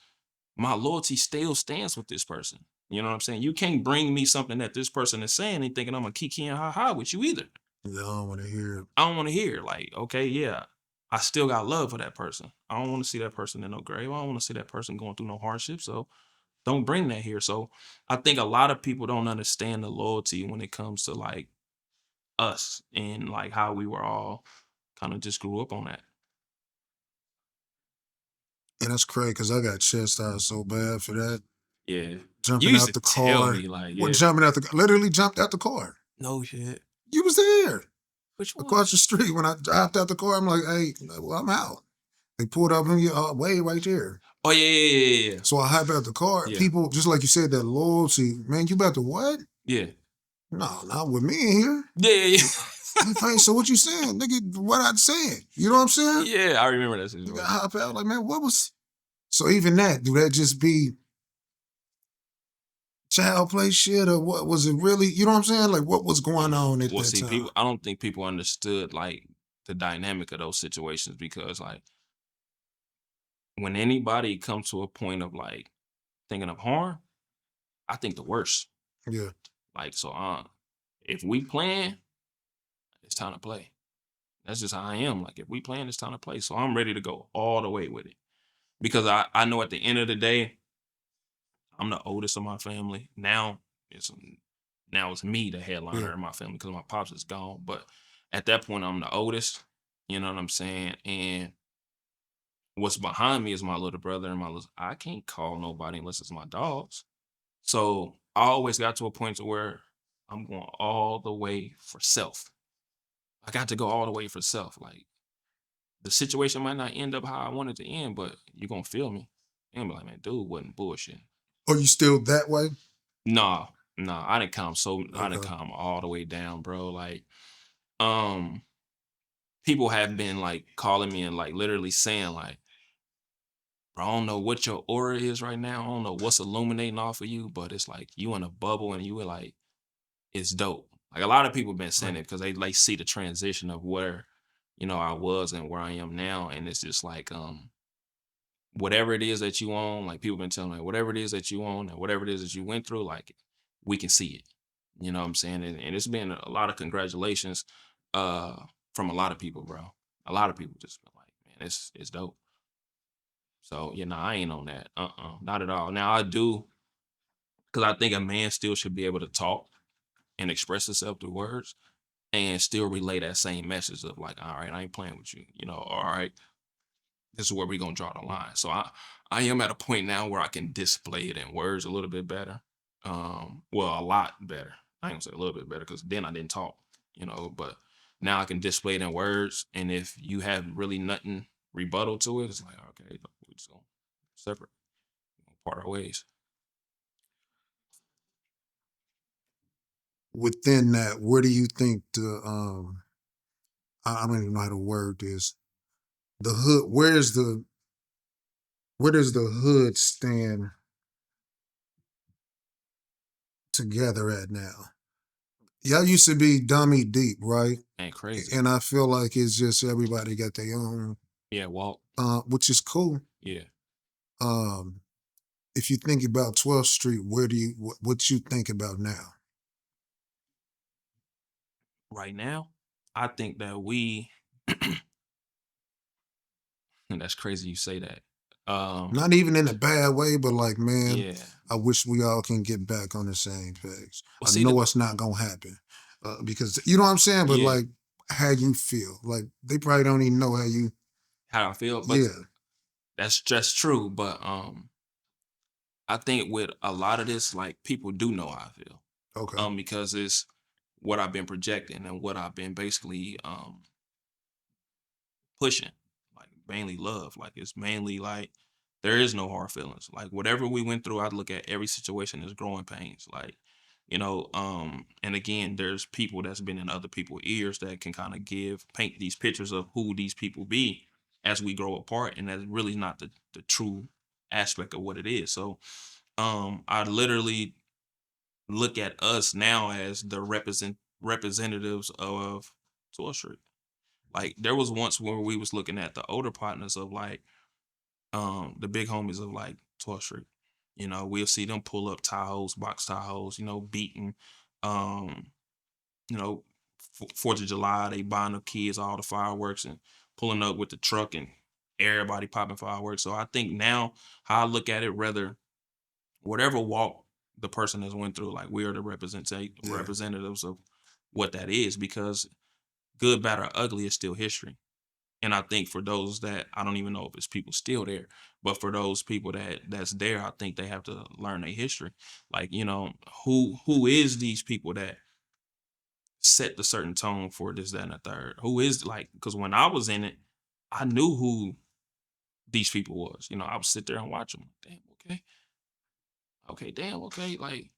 my loyalty still stands with this person. You know what I'm saying? You can't bring me something that this person is saying and thinking I'm gonna kiki and ha-ha with you either. Yeah, I don't want to hear it. I don't want to hear it. Like, okay, yeah, I still got love for that person. I don't want to see that person in no grave. I don't want to see that person going through no hardship. So don't bring that here. So I think a lot of people don't understand the loyalty when it comes to, like, us and like how we were all kind of just grew up on that. And that's crazy because I got chastised so bad for that. Yeah. You Jumping used out to the tell car. me like, What yeah, jumping out the literally jumped out the car. no shit. You was there Which one? across the street when I hopped out the car. I'm like, hey, well, I'm out. They pulled up on you way right there. Oh yeah. So I hop out the car. Yeah. People, just like you said, that loyalty, man, you about to what? Yeah. No, not with me in here. Yeah. Hey, so what you saying? Nigga, what I said? You know what I'm saying? Yeah, I remember that Nigga, situation. I hop out like, man, what was... So even that, do that just be child play shit or what was it really? You know what I'm saying? Like what was going on at Well, that see, time? I don't think people understood like the dynamic of those situations because like when anybody comes to a point of like thinking of harm, I think the worst. Yeah. Like, so if we playing, it's time to play. That's just how I am. Like, if we playing, it's time to play. So I'm ready to go all the way with it. Because I know at the end of the day, I'm the oldest of my family. It's me, the Yeah. headliner in my family, because my pops is gone. But at that point, I'm the oldest. You know what I'm saying? And what's behind me is my little brother and I can't call nobody unless it's my dogs. So I always got to a point to where I'm going all the way for self. I got to go all the way for self. Like the situation might not end up how I want it to end, but you're gonna feel me. And be like, man, dude wasn't bullshit. Are you still that way? Nah, I didn't I didn't Okay. calm all the way down, bro. Like, um, people have been like calling me and like literally saying, like, bro, I don't know what your aura is right now. I don't know what's illuminating off of you, but it's like you in a bubble and you were like, it's dope. Like a lot of people been saying Right. it because they like see the transition of where, I was and where I am now. And it's just like, whatever it is that you own, like people been telling me, whatever it is that you own and whatever it is that you went through, like we can see it. You know what I'm saying? And it's been a lot of congratulations from a lot of people, bro. A lot of people just been like, man, it's dope. So yeah, I ain't on that. Not at all. Now I do, because I think a man still should be able to talk and express himself through words and still relay that same message of like, all right, I ain't playing with you, all right, this is where we're gonna draw the line. So I am at a point now where I can display it in words a little bit better. Well, a lot better. I ain't gonna say a little bit better because then I didn't talk, but now I can display it in words. And if you have really nothing rebuttal to it, it's like, okay, we just gonna separate, part our ways. Within that, where do you think the I don't even know how to word this. The hood, where does the hood stand together at now? Y'all used to be dummy deep, right? Ain't crazy. And I feel like it's just everybody got their own, Yeah, Walt. which is cool. Yeah. Um, if you think about 12th Street, where do you what you think about now? Right now, I think that and that's crazy you say that. Not even in a bad way, but like, man, Yeah. I wish we all can get back on the same page. Well, I see, know it's not gonna happen because you know what I'm saying. But yeah, like, how you feel? Like they probably don't even know how you. how I feel, but Yeah. that's just true. But I think with a lot of this, like people do know how I feel. Okay. Because it's what I've been projecting and what I've been basically pushing. Like mainly love. Like it's mainly like there is no hard feelings. Like whatever we went through, I look at every situation as growing pains. Like, and again, there's people that's been in other people's ears that can kind of paint these pictures of who these people be as we grow apart. And that's really not the true aspect of what it is. So I literally look at us now as the representatives of 12th Street. Like there was once where we was looking at the older partners of like the big homies of like 12th Street. We'll see them pull up Tahoes, box Tahoes, beating um, you know, 4th of July, they buying the kids all the fireworks and pulling up with the truck and everybody popping fireworks. So I think now how I look at it, rather whatever walk the person has went through, like we are the Yeah. representatives of what that is, because good, bad, or ugly is still history. And I think for those that, I don't even know if it's people still there, but for those people that's there, I think they have to learn their history. Like, who is these people that set the certain tone for this, that, and the third? Who is, like, because when I was in it, I knew who these people was. I would sit there and watch them. Damn, okay. Okay, damn, okay. Like,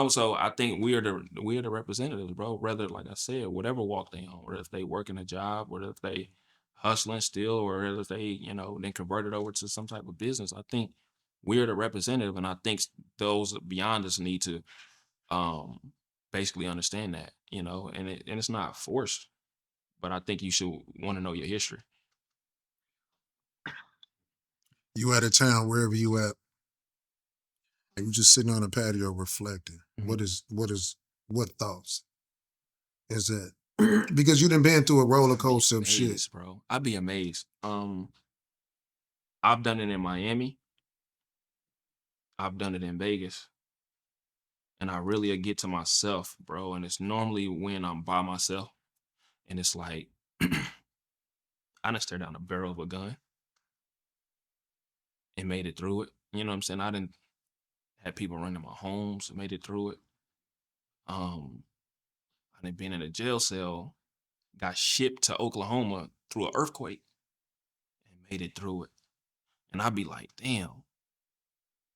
so I think we're the representatives, bro. Whether, like I said, whatever walk they on, whether if they working a job, whether if they hustling still, or whether if they, then converted over to some type of business. I think we're the representative, and I think those beyond us need to um basically understand that, and it's not forced, but I think you should want to know your history. You out of town, wherever you at, and you just sitting on a patio reflecting. Mhm. What thoughts is that? Because you done been through a roller I'd be coaster of shit. amazed, bro. I'd be amazed. I've done it in Miami. I've done it in Vegas. And I really get to myself, bro. And it's normally when I'm by myself, and it's like I done stare down the barrel of a gun and made it through it. You know what I'm saying? I didn't had people running my homes and made it through it. I done been in a jail cell, got shipped to Oklahoma through an earthquake and made it through it. And I'd be like, damn,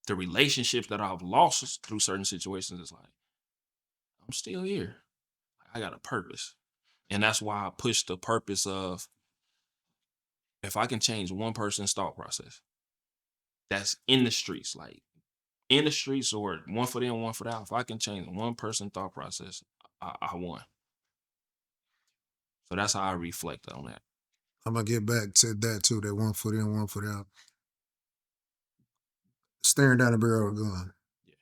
the relationships that I've lost through certain situations is like, I'm still here. I got a purpose. And that's why I push the purpose of, if I can change one person's thought process that's in the streets, like in the streets, or one for them, one for that. If I can change one person's thought process, I won. So that's how I reflect on that. I'm gonna get back to that too. That one foot in, one foot out. Staring down the barrel of a gun. Yeah.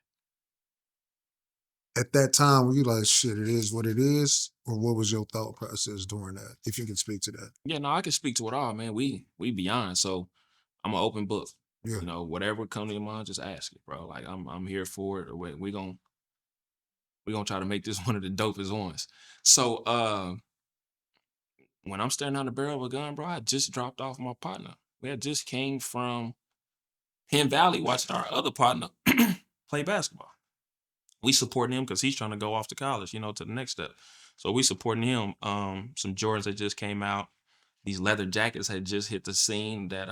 At that time, were you like, shit, it is what it is? Or what was your thought process during that? If you can speak to that. Yeah, no, I can speak to it all, man. We beyond. So I'm an open book. Yeah. Whatever comes to your mind, just ask it, bro. Like I'm here for it. We gonna try to make this one of the dopest ones. So when I'm staring down the barrel of a gun, bro, I just dropped off my partner. We had just came from Penn Valley watching our other partner play basketball. We supporting him because he's trying to go off to college, to the next step. So we supporting him. Some Jordans that just came out. These leather jackets had just hit the scene that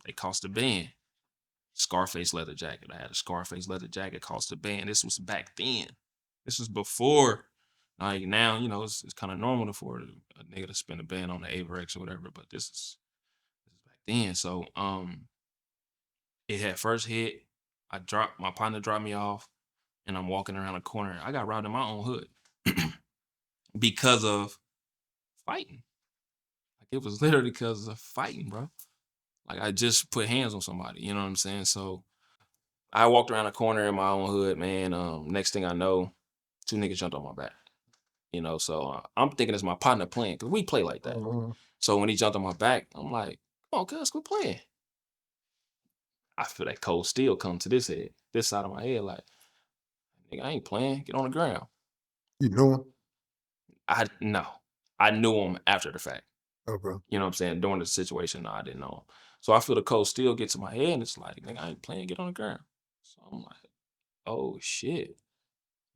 they cost a band. Scarface leather jacket. I had a Scarface leather jacket, cost a band. This was back then. This was before. Like now, it's kind of normal for a nigga to spend a band on the Averex or whatever. But this is back then. So it had first hit. My partner dropped me off, and I'm walking around the corner. I got robbed in my own hood because of fighting. Like it was literally because of fighting, bro. Like I just put hands on somebody. You know what I'm saying? So I walked around the corner in my own hood, man. Next thing I know, two niggas jumped on my back. So I'm thinking it's my partner playing, because we play like that. Uh-huh. So when he jumped on my back, I'm like, "Come on, cuz, quit playing." I feel that cold steel come to this side of my head, like, nigga, I ain't playing. Get on the ground. You know him? No, I knew him after the fact. Okay. You know what I'm saying? During the situation, no, I didn't know him. So I feel the cold steel get to my head, and it's like, nigga, I ain't playing. Get on the ground. So I'm like, oh shit.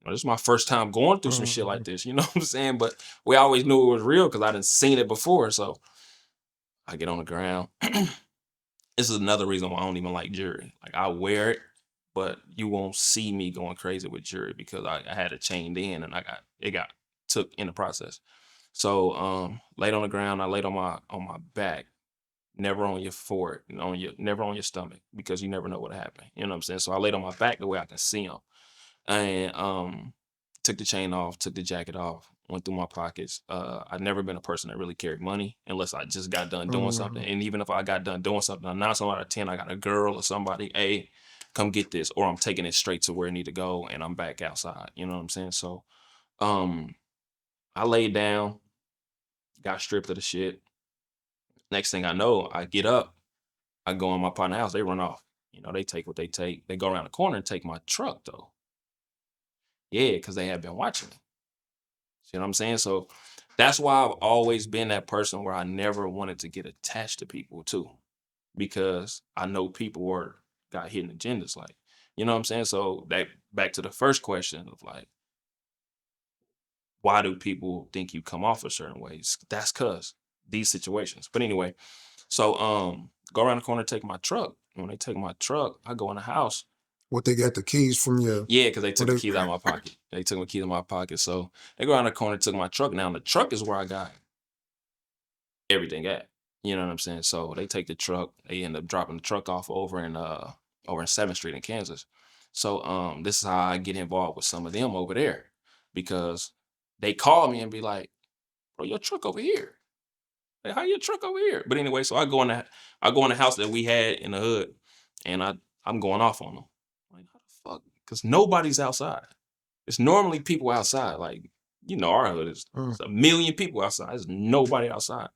This is my first time going through some shit like this. You know what I'm saying? But we always knew it was real because I didn't seen it before. So I get on the ground. This is another reason why I don't even like jury. Like I wear it, but you won't see me going crazy with jury because I had it chained in, and it got took in the process. So laid on the ground, I laid on my back, never on your forward, never on your stomach, because you never know what happened. You know what I'm saying? So I laid on my back the way I can see them, and took the chain off, took the jacket off, went through my pockets. I've never been a person that really carried money unless I just got done doing something. And even if I got done doing something, 9 out of 10, I got a girl or somebody, hey, come get this, or I'm taking it straight to where I need to go, and I'm back outside. You know what I'm saying? So um, I laid down, got stripped of the shit. Next thing I know, I get up, I go in my partner's house, they run off. They take what they take. They go around the corner and take my truck though. Yeah, because they had been watching me. See what I'm saying? So that's why I've always been that person where I never wanted to get attached to people too, because I know people got hidden agendas. Like, you know what I'm saying? So that back to the first question of like, why do people think you come off a certain ways? That's cause these situations. But anyway, so go around the corner, take my truck. When they take my truck, I go in the house. What, they got the keys from you? Yeah, because they What took the they? keys out of my pocket. They took my keys out of my pocket. So they go around the corner, took my truck. Now the truck is where I got everything at. You know what I'm saying? So they take the truck. They end up dropping the truck off over in 7th Street in Kansas. So this is how I get involved with some of them over there, because they call me and be like, "Bro, your truck over here. Hey, how your truck over here?" But anyway, so I go in the house that we had in the hood, and I'm going off on them. Like, how the fuck? Because nobody's outside. It's normally people outside. Like, our hood is Mm. it's a million people outside. There's nobody outside.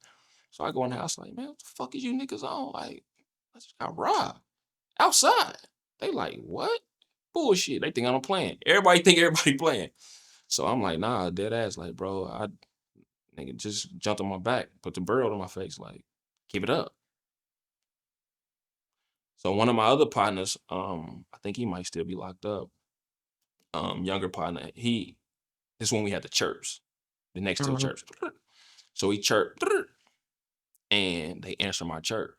So I go in the house like, man, what the fuck is you niggas on? Like, I just got robbed outside. They like, what? Bullshit. They think I'm playing. Everybody think everybody playing. So I'm like, nah, dead ass. Like, bro, I nigga just jumped on my back, put the bird on my face. Like, give it up. So one of my other partners, I think he might still be locked up. Younger partner, this is when we had the chirps, the next to the chirps. So he chirped, and they answer my chirp.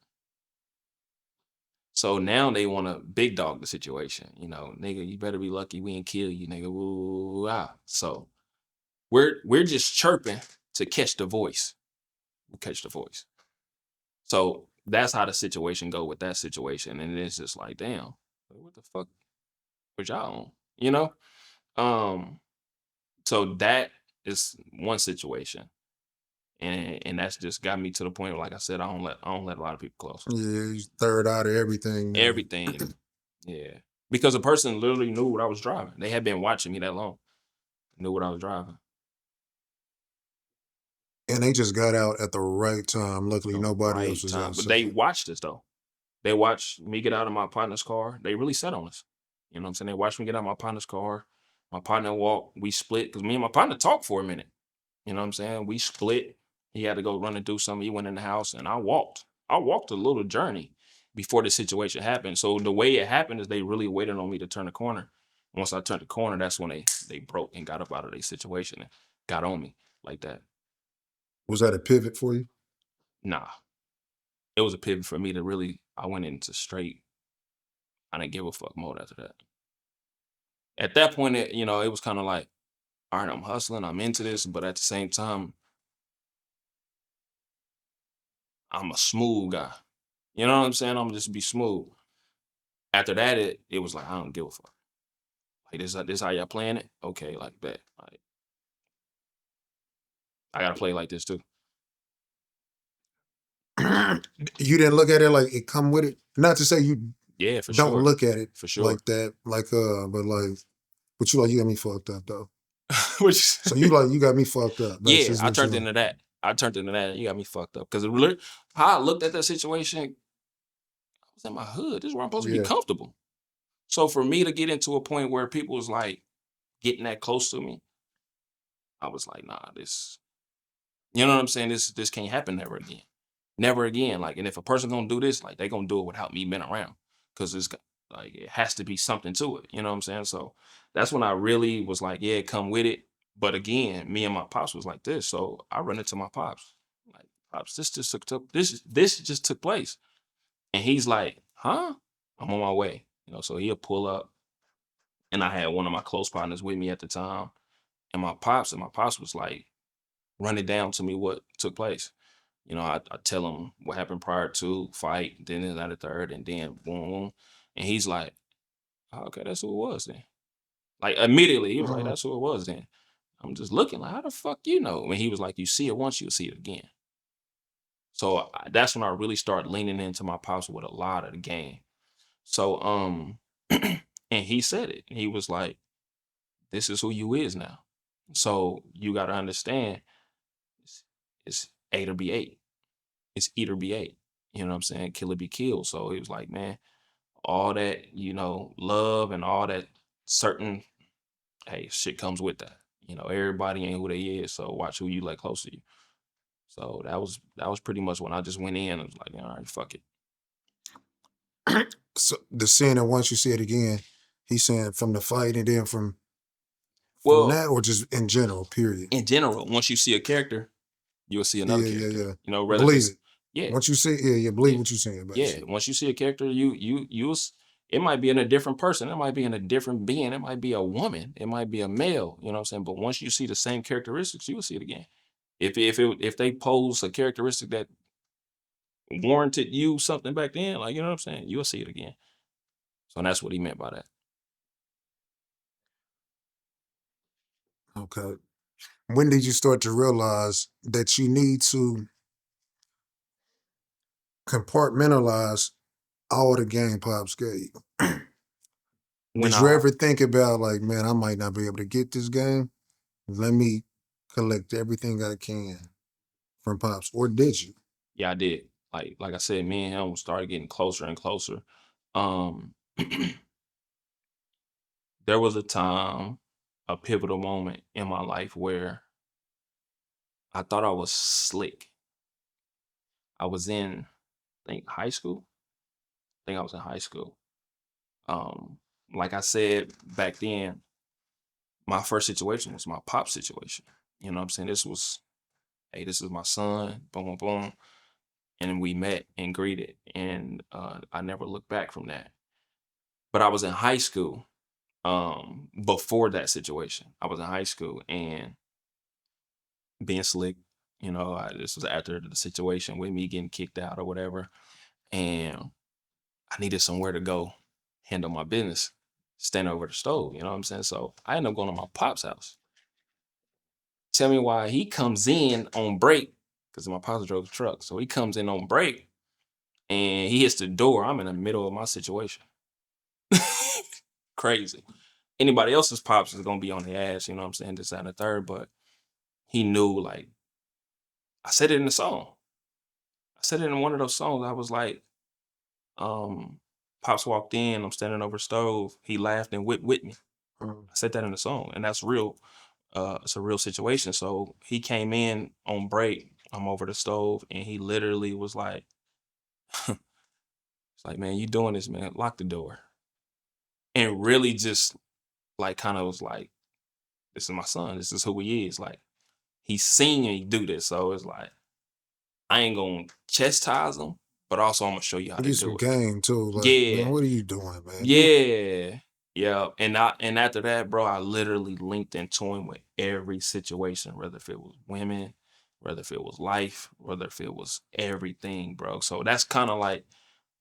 So now they want to big dog the situation. Nigga, you better be lucky we ain't kill you, nigga. Woo, ah. So we're just chirping to catch the voice. We'll catch the voice. So that's how the situation go with that situation. And it's just like, damn, what the fuck was y'all on? You know? So that is one situation. And that's just got me to the point where, like I said, I don't let a lot of people close. Yeah, he's third out of everything now. Everything. Yeah. Because a person literally knew what I was driving. They had been watching me that long. Knew what I was driving. And they just got out at the right time. Luckily, The nobody else right was time. But they outside. watched us though. They watched me get out of my partner's car. They really sat on us. You know what I'm saying? They watched me get out of my partner's car. My partner walked. We split because me and my partner talked for a minute. You know what I'm saying? We split. He had to go run and do something. He went in the house and I walked. I walked a little journey before the situation happened. So the way it happened is they really waited on me to turn the corner. Once I turned the corner, that's when they broke and got up out of their situation and got on me like that. Was that a pivot for you? Nah. It was a pivot for me to really, I went into straight, I didn't give a fuck mode after that. At that point, it was kind of like, all right, I'm hustling, I'm into this, but at the same time, I'm a smooth guy. You know what I'm saying? I'm just be smooth. After that, it was like, I don't give a fuck. Like, this how y'all playing it? Okay, like that. Like, I gotta play like this too. You didn't look at it like it come with it. Not to say you Yeah, for don't sure. look at it For sure. like that, but you got me fucked up though. Which, So you got me fucked up. yeah, I turned into that. You got me fucked up. Because how I looked at that situation, I was in my hood. This is where I'm supposed to be comfortable. So for me to get into a point where people was like getting that close to me, I was like, nah, this, you know what I'm saying? This can't happen never again. Never again. Like, and if a person gonna do this, like they gonna do it without me being around. Cause it's like it has to be something to it. You know what I'm saying? So that's when I really was like, yeah, come with it. But again, me and my pops was like this. So I run into my pops. Like, pops, this just took place. And he's like, huh? I'm on my way. So he'll pull up. And I had one of my close partners with me at the time. And my pops was like running down to me what took place. I tell him what happened prior to fight, then it's at the third, and then boom, boom. And he's like, oh, okay, that's who it was then. Like immediately, he was like, that's who it was then. I'm just looking like, how the fuck you know? And he was like, you see it once, you'll see it again. So that's when I really started leaning into my pops with a lot of the game. So and he said it. He was like, this is who you is now. So you got to understand, it's A to be 8. It's eat or be ate. You know what I'm saying? Kill or be killed. So he was like, man, all that, love and all that certain, hey, shit comes with that. everybody ain't who they is. So watch who you let close to you. So that was pretty much when I just went in and was like, all right, fuck it. So the scene, and once you see it again, he's saying from the fight and then from that, or just in general, period. In general, once you see a character, you'll see another character. Yeah. Whether Believe it's it. yeah, Once you see, believe what you're saying, basically. yeah. Once you see a character, it might be in a different person. It might be in a different being. It might be a woman. It might be a male. You know what I'm saying? But once you see the same characteristics, you will see it again. If they pose a characteristic that warranted you something back then, like you know what I'm saying, you'll see it again. So that's what he meant by that. Okay. When did you start to realize that you need to compartmentalize all the game Pops gave you? When Did you I ever think about, like, man, I might not be able to get this game? Let me collect everything I can from Pops. Or did you? Yeah, I did. Like I said, me and him started getting closer and closer. Um there was a time, a pivotal moment in my life where I thought I was slick. I was in, I think, high school. I think I was in high school. Um, like I said back then, my first situation was my pop situation. You know what I'm saying? Hey, this is my son, boom, boom, boom. And we met and greeted. And I never looked back from that. But I was in high school before that situation. I was in high school and being slick, this was after the situation with me getting kicked out or whatever. And I needed somewhere to go handle my business, stand over the stove, you know what I'm saying? So I ended up going to my pop's house. Tell me why he comes in on break, because my pops drove the truck. So he comes in on break and he hits the door. I'm in the middle of my situation. Crazy. Anybody else's pops is gonna be on the ass, you know what I'm saying? This, that, and the third, but he knew, like, I said it in the song. I said it in one of those songs. I was like, Pops walked in, I'm standing over the stove. He laughed and whipped with me. I said that in the song, and that's real. It's a real situation. So he came in on break. I'm over the stove, and he literally was like, "It's like, man, you doing this, man? Lock the door." And really, just like, kind of was like, "This is my son. This is who he is." Like, he's seen me do this, so it's like I ain't gonna chastise him, but also I'm gonna show you how to Get some do it. game too. Like, man, Yeah, what are you doing, man? yeah. Yeah, and after that, bro, I literally linked into him with every situation, whether if it was women, whether if it was life, whether if it was everything, bro. So that's kind of like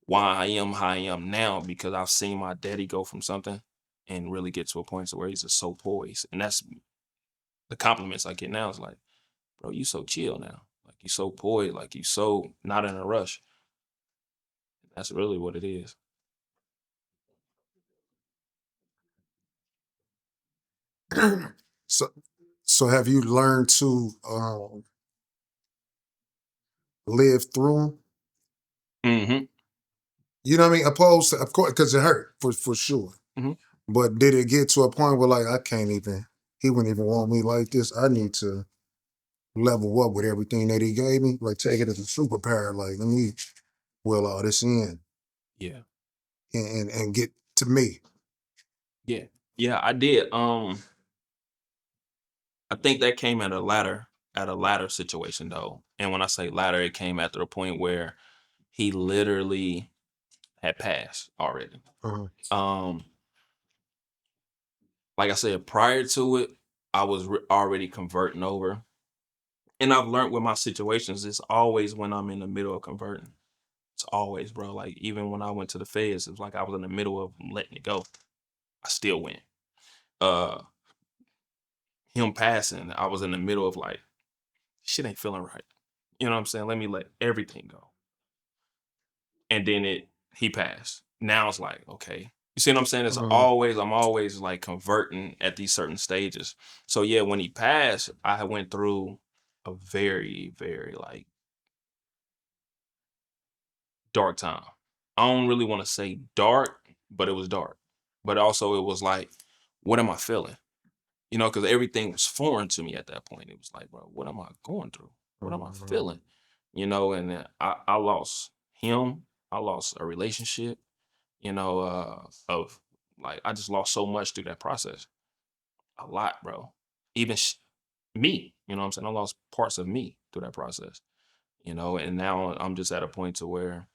why I am how I am now, because I've seen my daddy go from something and really get to a point to where he's just so poised. And that's the compliments I get now is like, bro, you so chill now. Like, you so poised, like you so not in a rush. That's really what it is. so, so have you learned to live through them? Mm-hmm. You know what I mean? Opposed to, of course, because it hurt for sure. Mm-hmm. But did it get to a point where, like, I can't even, he wouldn't even want me like this? I need to level up with everything that he gave me. Like, take it as a superpower. Like, let me will all this in Yeah. and get to me. Yeah. Yeah, I did. I think that came at a latter situation though. And when I say latter, it came after a point where he literally had passed already. Uh-huh. Um, like I said, prior to it, I was already converting over. And I've learned with my situations, it's always when I'm in the middle of converting. It's always, bro. Like, even when I went to the feds, it was like I was in the middle of letting it go. I still went. Uh Him passing, I was in the middle of like, shit ain't feeling right. You know what I'm saying? Let me let everything go. And then he passed. Now it's like, okay. You see what I'm saying? I'm always like converting at these certain stages. So yeah, when he passed, I went through a very, very like dark time. I don't really want to say dark, but it was dark. But also it was like, what am I feeling? You know, because everything was foreign to me at that point. It was like, bro, what am I going through? What am I feeling? You know, and then I lost him. I lost a relationship, you know, of like, I just lost so much through that process. A lot, bro. Even me, you know what I'm saying? I lost parts of me through that process, you know, and now I'm just at a point to where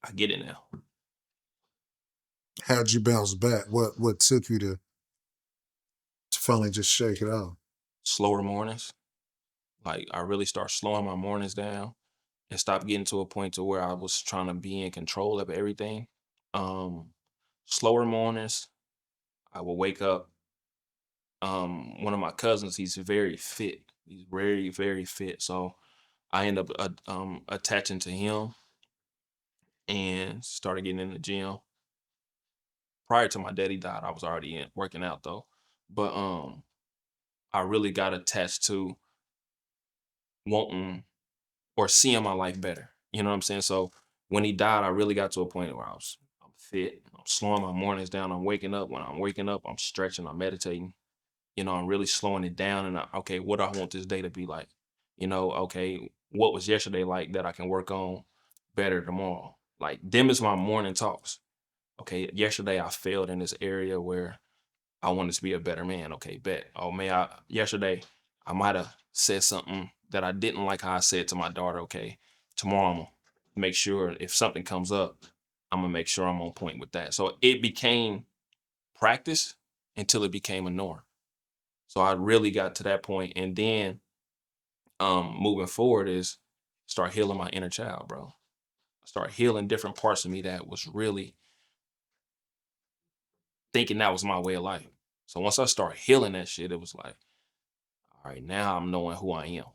I get it now. How'd you bounce back? What took you to finally just shake it off? Slower mornings. Like, I really start slowing my mornings down and stop getting to a point to where I was trying to be in control of everything. Um, Slower mornings, I will wake up. One of my cousins, he's very fit. He's very, very fit. So I end up attaching to him and started getting in the gym. Prior to my daddy died, I was already working out though. But I really got attached to wanting or seeing my life better. You know what I'm saying? So when he died, I really got to a point where I'm fit. I'm slowing my mornings down. I'm waking up. When I'm waking up, I'm stretching, I'm meditating. You know, I'm really slowing it down. And okay, what do I want this day to be like? You know, okay, what was yesterday like that I can work on better tomorrow? Like, them is my morning talks. Okay, yesterday I failed in this area where I wanted to be a better man. Okay, bet. Oh man, yesterday I might have said something that I didn't like how I said to my daughter. Okay, tomorrow I'm gonna make sure if something comes up, I'm gonna make sure I'm on point with that. So it became practice until it became a norm. So I really got to that point, and then moving forward is start healing my inner child, bro. Start healing different parts of me that was really thinking that was my way of life. So once I start healing that shit, it was like, all right, now I'm knowing who I am.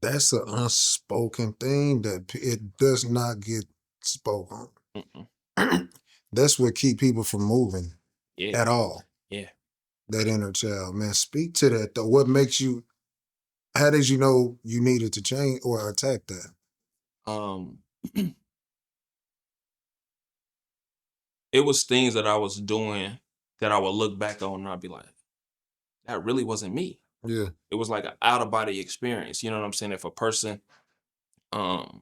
That's an unspoken thing that it does not get spoken. Mm-mm. That's what keep people from moving Yeah, at all. yeah. That inner child, man. Speak to that though. What makes you? How did you know you needed to change or attack that? Um, it was things that I was doing that I would look back on and I'd be like, that really wasn't me. Yeah. It was like an out of body experience. You know what I'm saying? If a person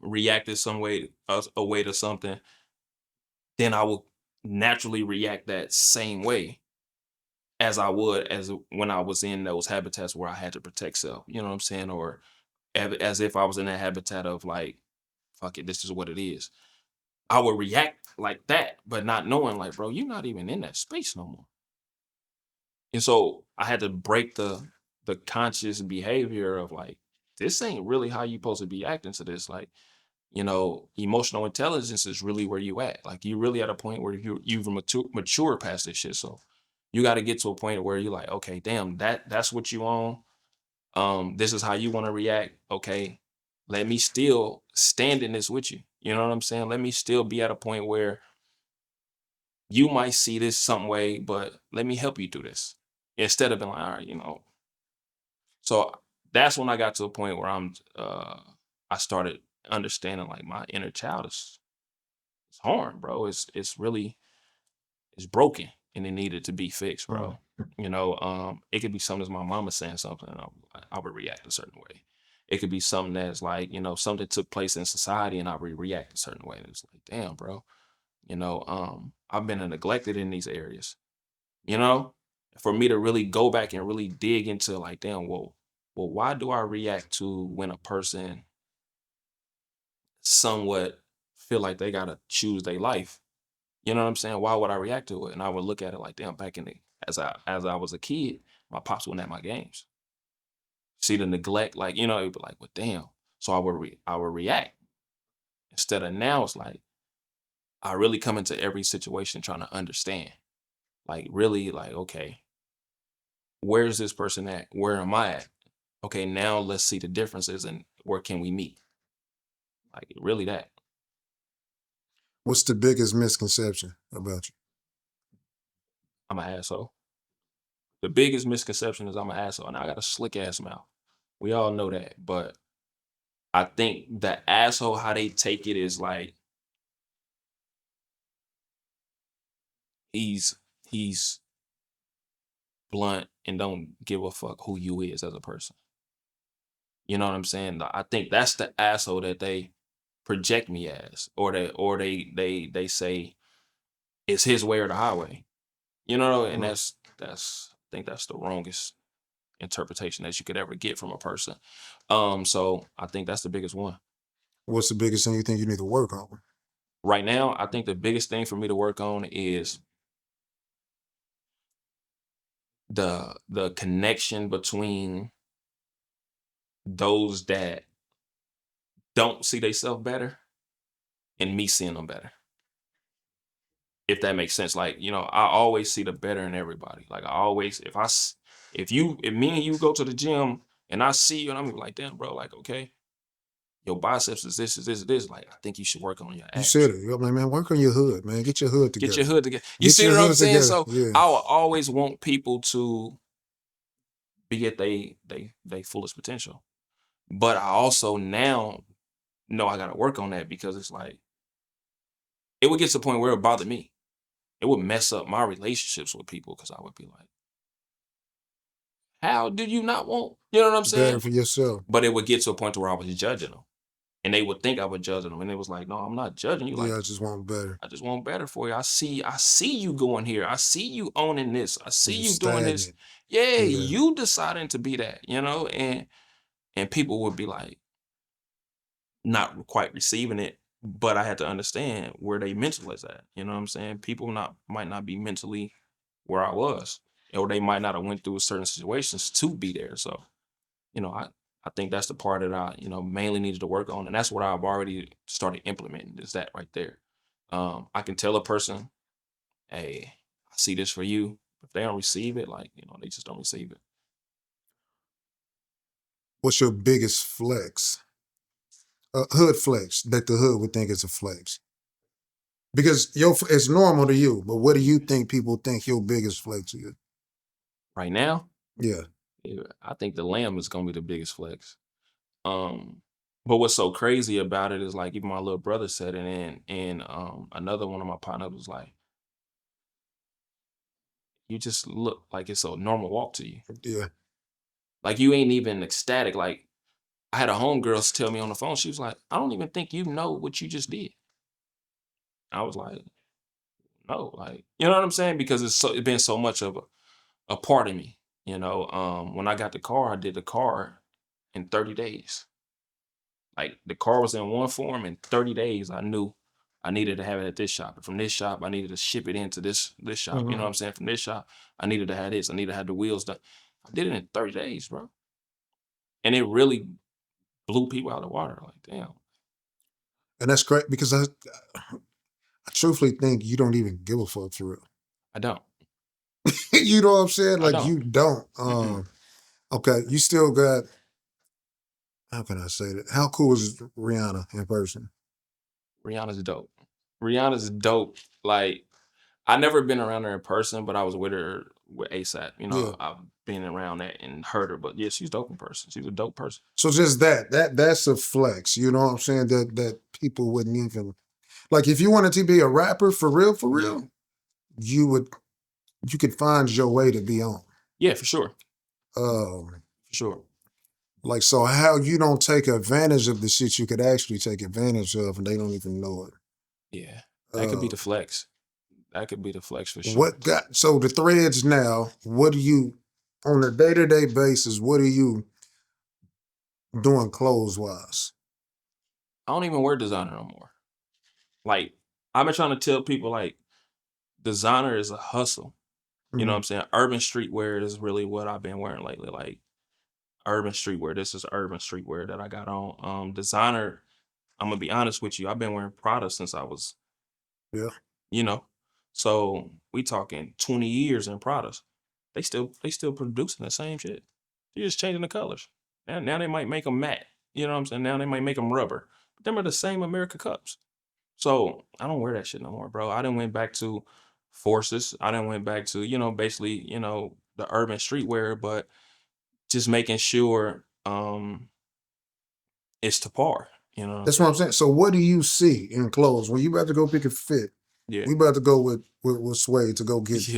reacted some way, a way to something, then I will naturally react that same way as I would as when I was in those habitats where I had to protect self. You know what I'm saying? Or as if I was in that habitat of like, fuck it, this is what it is. I would react like that, but not knowing like, bro, you're not even in that space no more. And so I had to break the conscious behavior of like, this ain't really how you supposed to be acting to this. Like, you know, emotional intelligence is really where you at. Like, you really at a point where you've mature past this shit. So you got to get to a point where you're like, okay, damn, that's what you on. This is how you want to react. Okay, let me still stand in this with you. You know what I'm saying? Let me still be at a point where you might see this some way, but let me help you through this. Instead of being like, all right, you know. So that's when I got to a point where I started understanding like my inner child is it's harmed, bro. It's really it's broken and it needed to be fixed, Mm. bro. You know, it could be something as my mama saying something, and I would react a certain way. It could be something that's like, you know, something took place in society and I would react a certain way. And it's like, damn, bro, you know, I've been neglected in these areas, you know, for me to really go back and really dig into like, damn, well, why do I react to when a person somewhat feel like they gotta choose their life? You know what I'm saying? Why would I react to it? And I would look at it like, damn, back in the as I was a kid, my pops wasn't at my games. See the neglect, like, you know, it'd be like, well, damn. So I would react. Instead of now, it's like I really come into every situation trying to understand. Like, really, like, okay, where's this person at? Where am I at? Okay, now let's see the differences and where can we meet? Like, really that. What's the biggest misconception about you? I'm an asshole. The biggest misconception is I'm an asshole, and I got a slick ass mouth. We all know that, but I think the asshole how they take it is like he's he's blunt and don't give a fuck who you is as a person. You know what I'm saying? I think that's the asshole that they project me as, or they say it's his way or the highway. You know, and that's I think that's the wrongest interpretation that you could ever get from a person. So I think that's the biggest one. What's the biggest thing you think you need to work on? Right now, I think the biggest thing for me to work on is the connection between those that don't see themselves better and me seeing them better. If that makes sense. Like, you know, I always see the better in everybody. Like I always, if me and you go to the gym and I see you and I'm like, damn, bro, like, okay, your biceps is this, is this, is this. Like, I think you should work on your You abs. said it. You're like, man, work on your hood, man. Get your hood together. Get your hood together. You see what I'm saying? So I will always want people to be at they fullest potential. But I also now know I gotta work on that because it's like it would get to the point where it would bother me. It would mess up my relationships with people because I would be like, how do you not want, you know what I'm saying? Better for yourself. But it would get to a point to where I was judging them. And they would think I was judging them. And it was like, no, I'm not judging you. Like, I just want better. I just want better for you. I see you going here. I see you owning this. I see you doing this. Yeah, you deciding to be that, you know? And people would be like, not quite receiving it. But I had to understand where they mental is at. You know what I'm saying? People might not be mentally where I was. Or they might not have went through certain situations to be there. So, you know, I think that's the part that I, you know, mainly needed to work on. And that's what I've already started implementing is that right there. I can tell a person, hey, I see this for you. If they don't receive it, like, you know, they just don't receive it. What's your biggest flex? Hood flex that the hood would think is a flex. Because it's normal to you, but what do you think people think your biggest flex is? Right now? Yeah. I think the lamb is gonna be the biggest flex. But what's so crazy about it is like even my little brother said it and another one of my partners was like, you just look like it's a normal walk to you. Yeah. Like you ain't even ecstatic. Like I had a homegirl tell me on the phone, she was like, I don't even think you know what you just did. I was like, no, like, you know what I'm saying? Because it's been so much of a part of me. You know, when I got the car, I did the car in 30 days. Like the car was in one form. In 30 days, I knew I needed to have it at this shop. And from this shop, I needed to ship it into this shop. You know what I'm saying? From this shop, I needed to have this. I needed to have the wheels done. I did it in 30 days, bro. And it really blew people out of the water. Like, damn. And that's great because I truthfully think you don't even give a fuck for real. I don't. You know what I'm saying? Like you don't. Okay, you still got, how can I say that? How cool is Rihanna in person? Rihanna's dope. Rihanna's dope. Like, I never been around her in person, but I was with her with ASAP. You know, I've been around that and heard her, but yeah, she's dope in person. She's a dope person. So just that's a flex. You know what I'm saying? That people wouldn't even, like if you wanted to be a rapper for real, you could find your way to be on. Yeah, for sure. For sure. Like, so how you don't take advantage of the shit you could actually take advantage of and they don't even know it. Yeah, that could be the flex. That could be the flex for sure. So the threads now, what do you, on a day-to-day basis, what are you doing clothes-wise? I don't even wear designer no more. Like, I've been trying to tell people, like, designer is a hustle. You know what I'm saying? Urban streetwear is really what I've been wearing lately. Like, urban streetwear. This is urban streetwear that I got on. Designer, I'm going to be honest with you. I've been wearing Prada since I was, you know. So, we talking 20 years in Pradas. They still producing the same shit. They're just changing the colors. Now they might make them matte. You know what I'm saying? Now they might make them rubber. But them are the same America cups. So I don't wear that shit no more, bro. I done went back to Forces. I done went back to, you know, basically, you know, the urban streetwear, but just making sure it's to par. You know. That's what I'm saying. So what do you see in clothes when you about to go pick a fit? Yeah. We about to go with Sway to go get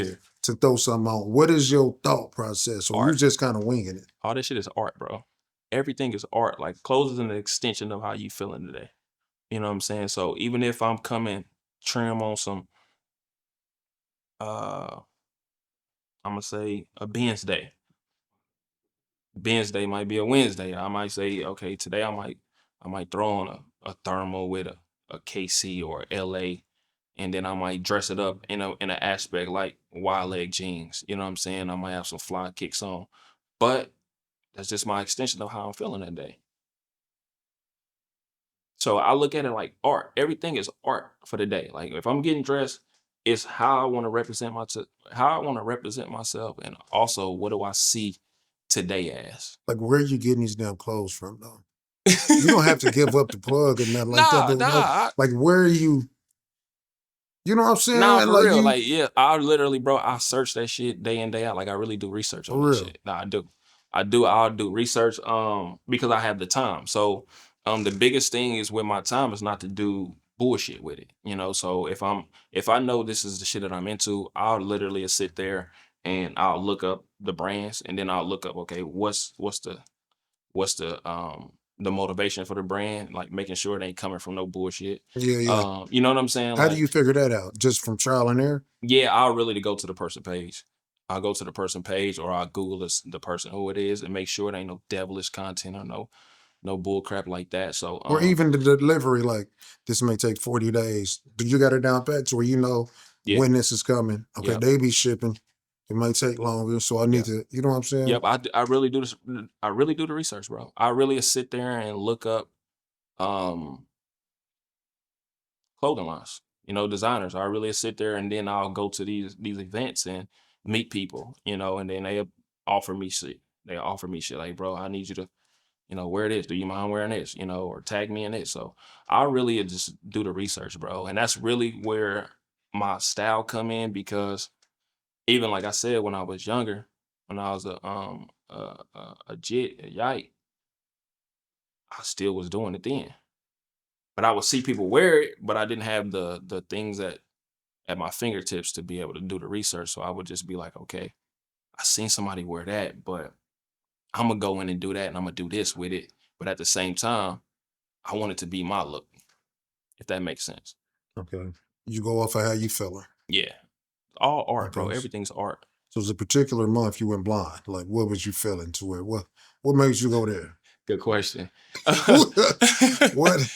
to throw something on, what is your thought process? Or you Art. just kind of winging it? All this shit is art, bro. Everything is art. Like clothes is an extension of how you feeling today. You know what I'm saying? So even if I'm coming trim on some I'm gonna say a Ben's day. Ben's day might be a Wednesday. I might say, okay, today I might throw on a thermal with a KC or LA, and then I might dress it up in an aspect like wide leg jeans. You know what I'm saying? I might have some fly kicks on. But that's just my extension of how I'm feeling that day. So I look at it like art. Everything is art for the day. Like if I'm getting dressed, it's how I want to represent myself, and also what do I see today as. Like, where are you getting these damn clothes from, though? You don't have to give up the plug or nothing like that, Nah, but nah. like, where are you? You know what I'm Nah, saying? for Like real. you, Like, yeah, I literally, bro, I search that shit day in, day out. Like I really do research for on that real. shit. Nah, I do. I'll do research because I have the time. So the biggest thing is with my time is not to do bullshit with it. You know, so if I know this is the shit that I'm into, I'll literally sit there and I'll look up the brands, and then I'll look up, okay, what's the motivation for the brand, like making sure it ain't coming from no bullshit. Yeah, yeah. You know what I'm saying? How do Like, you figure that out? Just from trial and error? yeah, I'll really go to the person page. I'll go to the person page, or I'll Google the person who it is and make sure it ain't no devilish content or no bull crap like that. So Or even the delivery, like this may take 40 days. Do you got it down pat to where you know yeah, when this is coming? Okay, yep, they be shipping. It might take longer, so I need yep, to, you know what I'm saying? yep. I really do this. I really do the research, bro. I really sit there and look up um clothing lines, designers. I really sit there and then I'll go to these events and meet people, and then they offer me shit. They offer me shit like, bro, I need you to, wear this. Do you mind wearing this? Or tag me in it. So I really just do the research, bro. And that's really where my style come in, because even like I said, when I was younger, when I was a jit, a yike, I still was doing it then. But I would see people wear it, but I didn't have the things that at my fingertips to be able to do the research. So I would just be like, okay, I seen somebody wear that, but I'm gonna go in and do that, and I'm gonna do this with it. But at the same time, I want it to be my look, if that makes sense. Okay. You go off of how you feeling. Yeah, all art, bro. Okay. Everything's art. So it's a particular month you went blind. Like, what was you feeling to where what made you go there? Good question. What?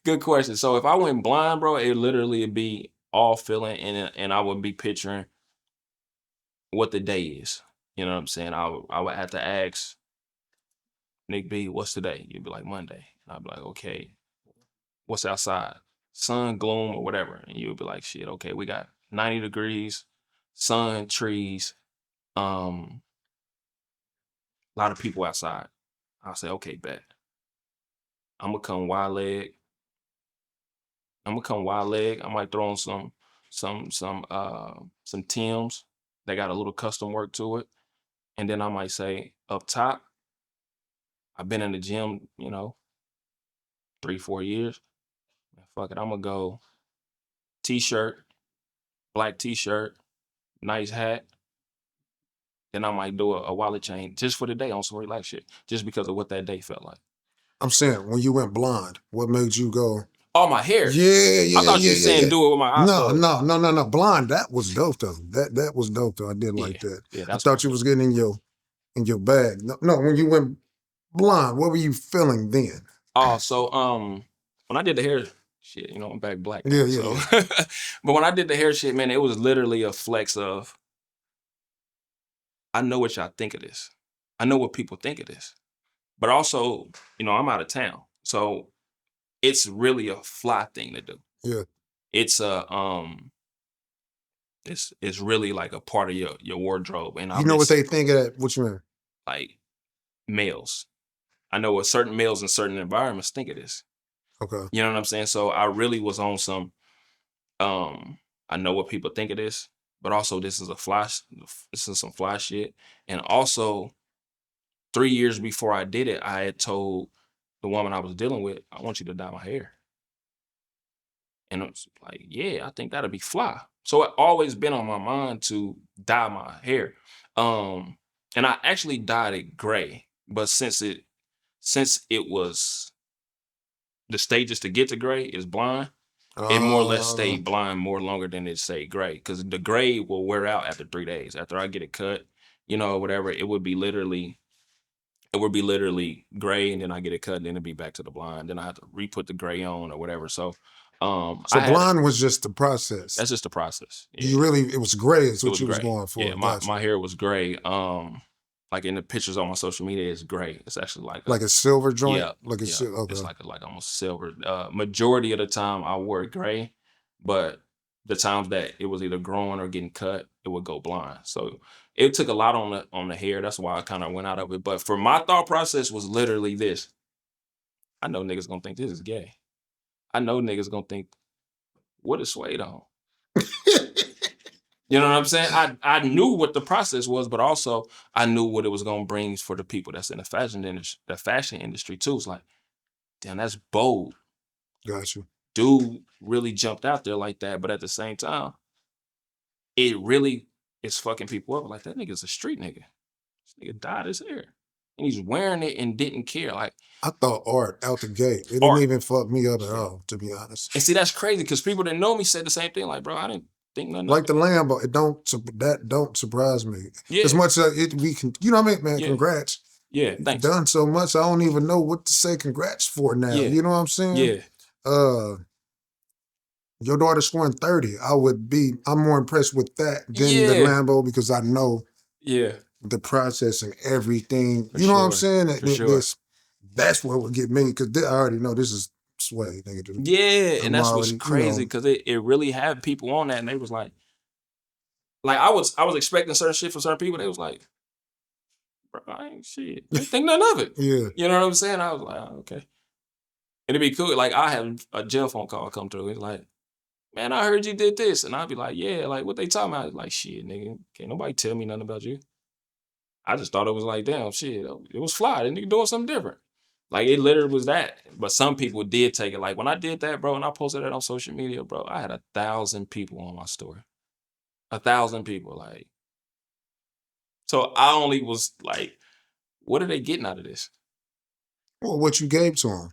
Good question. So if I went blind, bro, it literally would be all feeling, and I would be picturing what the day is. You know what I'm saying? I would have to ask Nick B, what's today? You'd be like Monday. And I'd be like, okay, what's outside? Sun, gloom, or whatever. And you would be like, shit, okay, we got 90 degrees, sun, trees, a lot of people outside. I'll say, okay, bet. I'm gonna come wide leg. I might throw on some Tims that got a little custom work to it. And then I might say up top, I've been in the gym, 3-4 years. Fuck it, I'm gonna go t-shirt, black t-shirt, nice hat. Then I might do a wallet chain just for the day on some relax shit, just because of what that day felt like. I'm saying, when you went blind, what made you go? Oh, my hair. Yeah, I yeah, thought you yeah, were yeah, saying yeah. do it with my eyes No, closed. no, no, no, no. Blind, that was dope though. That was dope though. I did Yeah, like that. yeah, I that's thought you was getting in your bag. No, no, when you went blind, what were you feeling then? Oh, so when I did the hair shit, I'm back black Yeah, now. yeah, So, yeah. but when I did the hair shit, man, it was literally a flex of, I know what y'all think of this. I know what people think of this. But also, I'm out of town, so it's really a fly thing to do. Yeah. It's it's really like a part of your wardrobe, and You I'm know what just they think of that? What you mean? like males. I know what certain males in certain environments think of this. Okay. You know what I'm saying? So I really was on some. I know what people think of this, but also this is a flash. This is some fly shit, and also 3 years before I did it, I had told the woman I was dealing with, I want you to dye my hair. And it was like, yeah, I think that'll be fly. So it always been on my mind to dye my hair. And I actually dyed it gray, but since it was the stages to get to gray is blonde, it more or less stayed blind more longer than it stayed gray. Because the gray will wear out after 3 days. After I get it cut, whatever, it would be literally gray, and then I get it cut, and then it'd be back to the blonde. Then I have to re-put the gray on or whatever. So so blonde was just the process. That's just the process. Yeah. It was gray is what you was going for. Yeah, my hair was gray. Like in the pictures on my social media, it's gray. It's actually like a silver joint. Yeah, like a okay. It's like almost silver. Majority of the time I wore it gray, but the times that it was either growing or getting cut, it would go blonde. So it took a lot on the hair. That's why I kind of went out of it. But for my thought process was literally this: I know niggas gonna think this is gay. I know niggas gonna think, what is Suede on? You know what I'm saying? I knew what the process was, but also I knew what it was gonna bring for the people that's in the fashion industry too. It's like, damn, that's bold. Got you. Dude really jumped out there like that, but at the same time, it really is fucking people up. Like, that nigga's a street nigga. This nigga dyed his hair. And he's wearing it and didn't care. Like, I thought art out the gate. It didn't even fuck me up at all, to be honest. And see, that's crazy because people that know me said the same thing. Like, bro, I didn't think nothing like the Lambo. That don't surprise me. Yeah. As much as we can, you know what I mean, man? Yeah. Congrats. Yeah, thanks. You've done so much, I don't even know what to say congrats for now. Yeah. You know what I'm saying? Yeah. Your daughter scoring 30. I'm more impressed with that than the Lambo because I know the process and everything. You know what I'm saying? That's what would get me because I already know this is Sway. Yeah, and that's what's crazy because it really had people on that, and they was like I was expecting certain shit from certain people. They was like, bro, I ain't shit. I ain't think nothing of it. Yeah. You know what I'm saying? I was like, oh, okay. And it'd be cool. Like, I had a jail phone call come through. He's like, man, I heard you did this. And I'd be like, yeah, like, what they talking about? Like, shit, nigga, can't nobody tell me nothing about you. I just thought it was like, damn, shit, it was fly. The nigga doing something different. Like, it literally was that. But some people did take it. Like, when I did that, bro, and I posted that on social media, bro, I had 1,000 people on my story. 1,000 people, like. So I only was like, what are they getting out of this? Well, what you gave to them.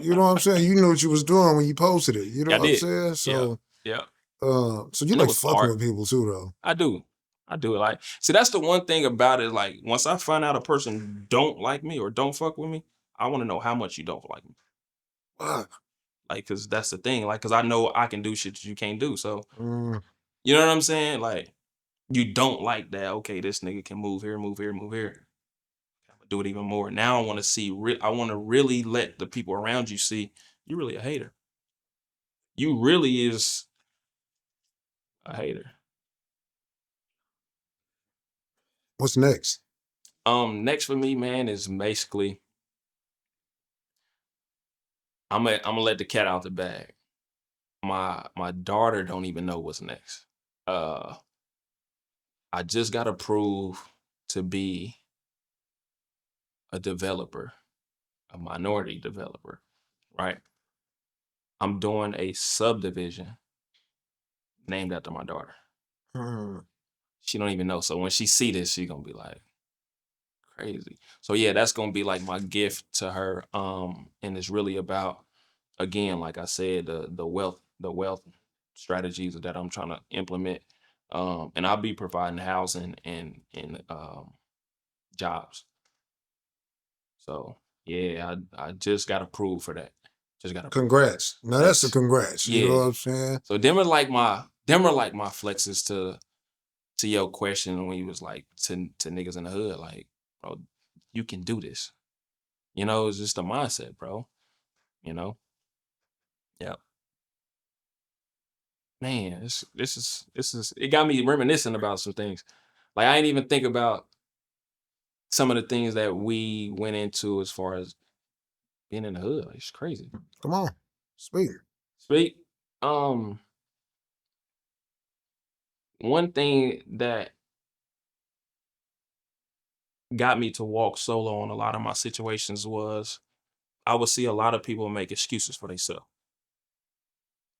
You know what I'm saying? You knew what you was doing when you posted it. You know what I'm saying? So, yeah. So you like fucking with people too, though. I do. Like, see, that's the one thing about it. Like, once I find out a person don't like me or don't fuck with me, I want to know how much you don't like me. Like, cause that's the thing. Like, cause I know I can do shit that you can't do. So, you know what I'm saying? Like, you don't like that. Okay, this nigga can move here, move here, move here. Do it even more. Now I want to see. I want to really let the people around you see you really a hater. You really is a hater. What's next? Next for me, man, is basically I'm gonna let the cat out the bag. My daughter don't even know what's next. I just got approved to be a developer, a minority developer, right? I'm doing a subdivision named after my daughter. She don't even know. So when she see this, she gonna be like, crazy. So yeah, that's gonna be like my gift to her. And it's really about, again, like I said, the wealth strategies that I'm trying to implement. And I'll be providing housing and jobs. So yeah, I just got approved for that. Just got approved. Congrats. Now that's a congrats. You know what I'm saying? So them are like my flexes to your question when you was like to niggas in the hood, like, bro, you can do this. You know, it's just a mindset, bro. You know? Yeah. Man, this is it got me reminiscing about some things. Like, I didn't even think about some of the things that we went into as far as being in the hood. Like, it's crazy. Come on. Speak. One thing that got me to walk solo on a lot of my situations was I would see a lot of people make excuses for themselves.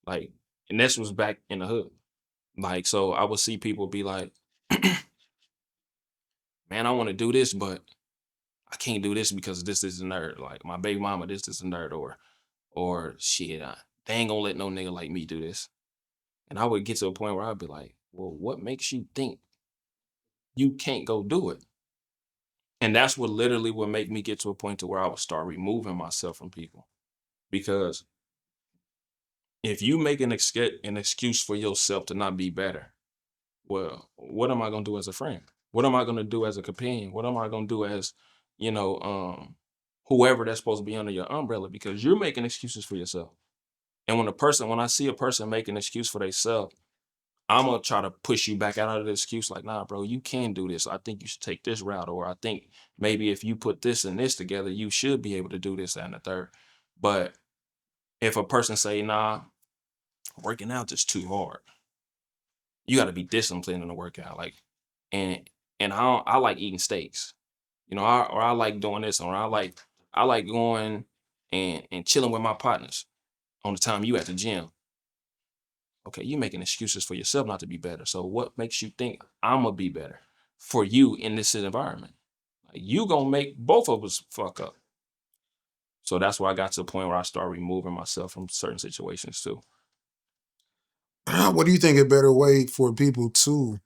Like, And this was back in the hood. Like, so I would see people be like, man, I want to do this, but I can't do this because this is a nerd. Like my baby mama, this is a nerd, or shit, they ain't gonna let no nigga like me do this. And I would get to a point where I'd be like, well, what makes you think you can't go do it? And that's what literally would make me get to a point to where I would start removing myself from people. Because if you make an excuse for yourself to not be better, well, what am I gonna do as a friend? What am I gonna do as a companion? What am I gonna do as, you know, whoever that's supposed to be under your umbrella? Because you're making excuses for yourself. And when I see a person make an excuse for themselves, I'm gonna try to push you back out of the excuse. Like, nah, bro, you can do this. I think you should take this route, or I think maybe if you put this and this together, you should be able to do this, that, and the third. But if a person say, nah, working out is too hard, you got to be disciplined in the workout. Like, and I like eating steaks, or I like doing this, or I like going and chilling with my partners on the time you at the gym. Okay, you making excuses for yourself not to be better. So what makes you think I'm gonna be better for you in this environment? Like, you gonna make both of us fuck up. So that's why I got to the point where I start removing myself from certain situations too. What do you think a better way for people to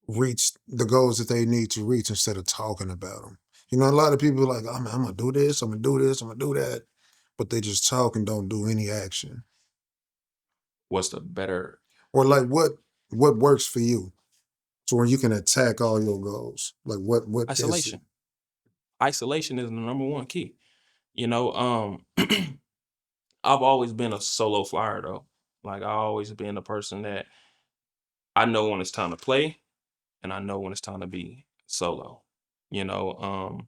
reach the goals that they need to reach instead of talking about them? You know, a lot of people are like, I'm gonna do this, I'm gonna do this, I'm gonna do that, but they just talk and don't do any action. What's the better? Or like what works for you, so where you can attack all your goals? Like what is it? Isolation. Isolation is the number one key. You know, I've always been a solo flyer though. Like I always been a person that I know when it's time to play and I know when it's time to be solo. You know,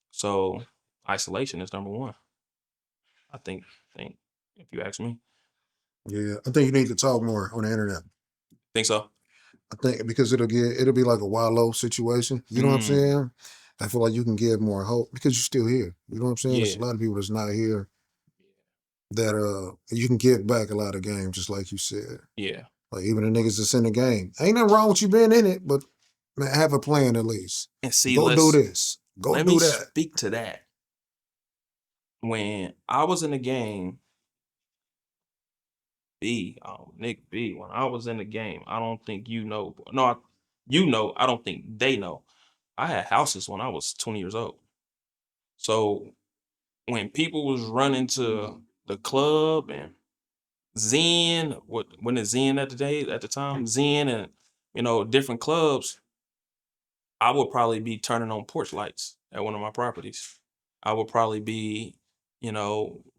so isolation is number one. I think if you ask me. Yeah, I think you need to talk more on the internet. Think so? I think because it'll be like a wallow situation. You know what I'm Mm, saying? I feel like you can give more hope because you're still here. You know what I'm saying? There's yeah. a lot of people that's not here that you can give back a lot of games, just like you said. Yeah. Like even the niggas that's in the game. Ain't nothing wrong with you being in it, but man, have a plan at least. And see, Go do this. Go let me do that. speak to that. When I was in the game, Nick B, when I was in the game, I don't think you know. No, I don't think they know. I had houses when I was 20 years old. So when people was running to the club and Zen, when it's Zen at the time, Zen and different clubs, I would probably be turning on porch lights at one of my properties. I would probably be,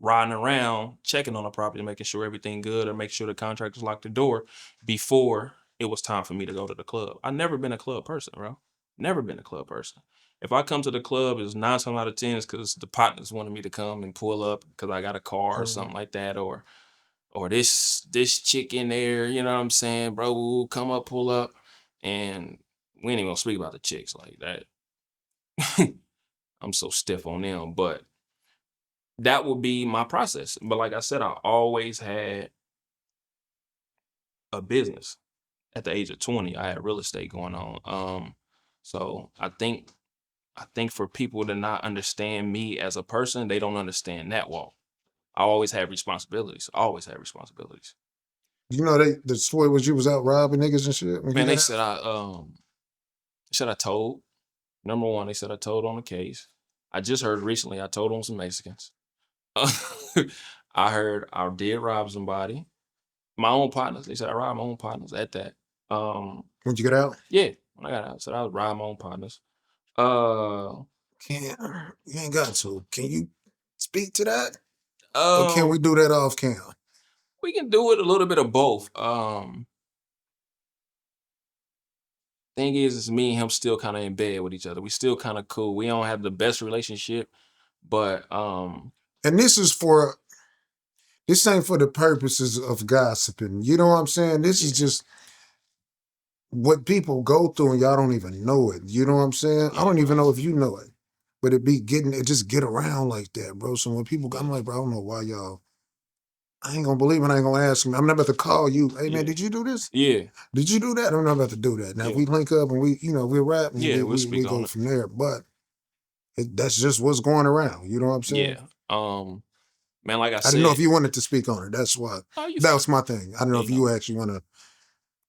riding around, checking on the property, making sure everything good, or make sure the contractors locked the door before it was time for me to go to the club. I never been a club person, bro. Never been a club person. If I come to the club, it's 9 times out of 10 is because the partners wanted me to come and pull up because I got a car or something like that, or this chick in there, you know what I'm saying, bro? Come up, pull up, and we ain't even gonna speak about the chicks like that. I'm so stiff on them, but that would be my process. But like I said, I always had a business. At the age of 20, I had real estate going on. So I think for people to not understand me as a person, they don't understand that walk. I always had responsibilities. Always had responsibilities. You know the story was you was out robbing niggas and shit when you Man, they got said I told. Number one, they said I told on the case. I just heard recently I told on some Mexicans. I heard I did rob somebody. My own partners. They said I robbed my own partners at that. when you get out? Yeah, when I got out, said I was robbing my own partners. Uh, Can't you ain't got to. Can you speak to that? Or can we um, do that off cam? we can do it a little bit of both. Thing is me and him still kind of in bed with each other. We still kind of cool. We don't have the best relationship, but And this ain't for the purposes of gossiping. You know what I'm saying? This is just what people go through and y'all don't even know it. You know what I'm saying? I don't even know if you know it. But it just get around like that, bro. So when people I'm like, bro, I don't know why y'all I ain't gonna believe it. I ain't gonna ask him. I'm not about to call you. Hey man, did you do this? Yeah. Did you do that? I'm not about to do that. Now if we link up and we rap and we'll speak we on go it. from there. But that's just what's going around. You know what I'm saying? Yeah. Man, like I said, didn't know if you wanted to speak on it. That's why. That was my thing. I don't know if you actually want to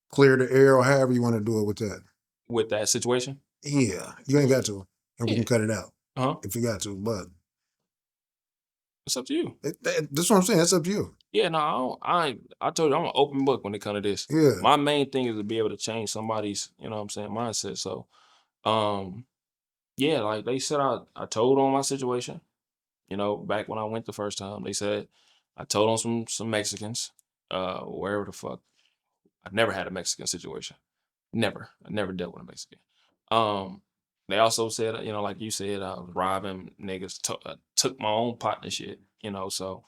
clear the air or however you want to do it with that. With that situation? Yeah, you ain't got to, and we can cut it out if you got to. But it's up to you. That's what I'm saying. It's up to you. Yeah, no, I told you I'm an open book when it comes to this. Yeah. My main thing is to be able to change somebody's, you know what I'm saying, mindset. So, yeah, like they said, I told on my situation. You know, back when I went the first time, they said I told on some Mexicans, wherever the fuck. I've never had a Mexican situation. Never. I never dealt with a Mexican. They also said, you know, like you said, I was robbing niggas, took my own partner shit, you know, so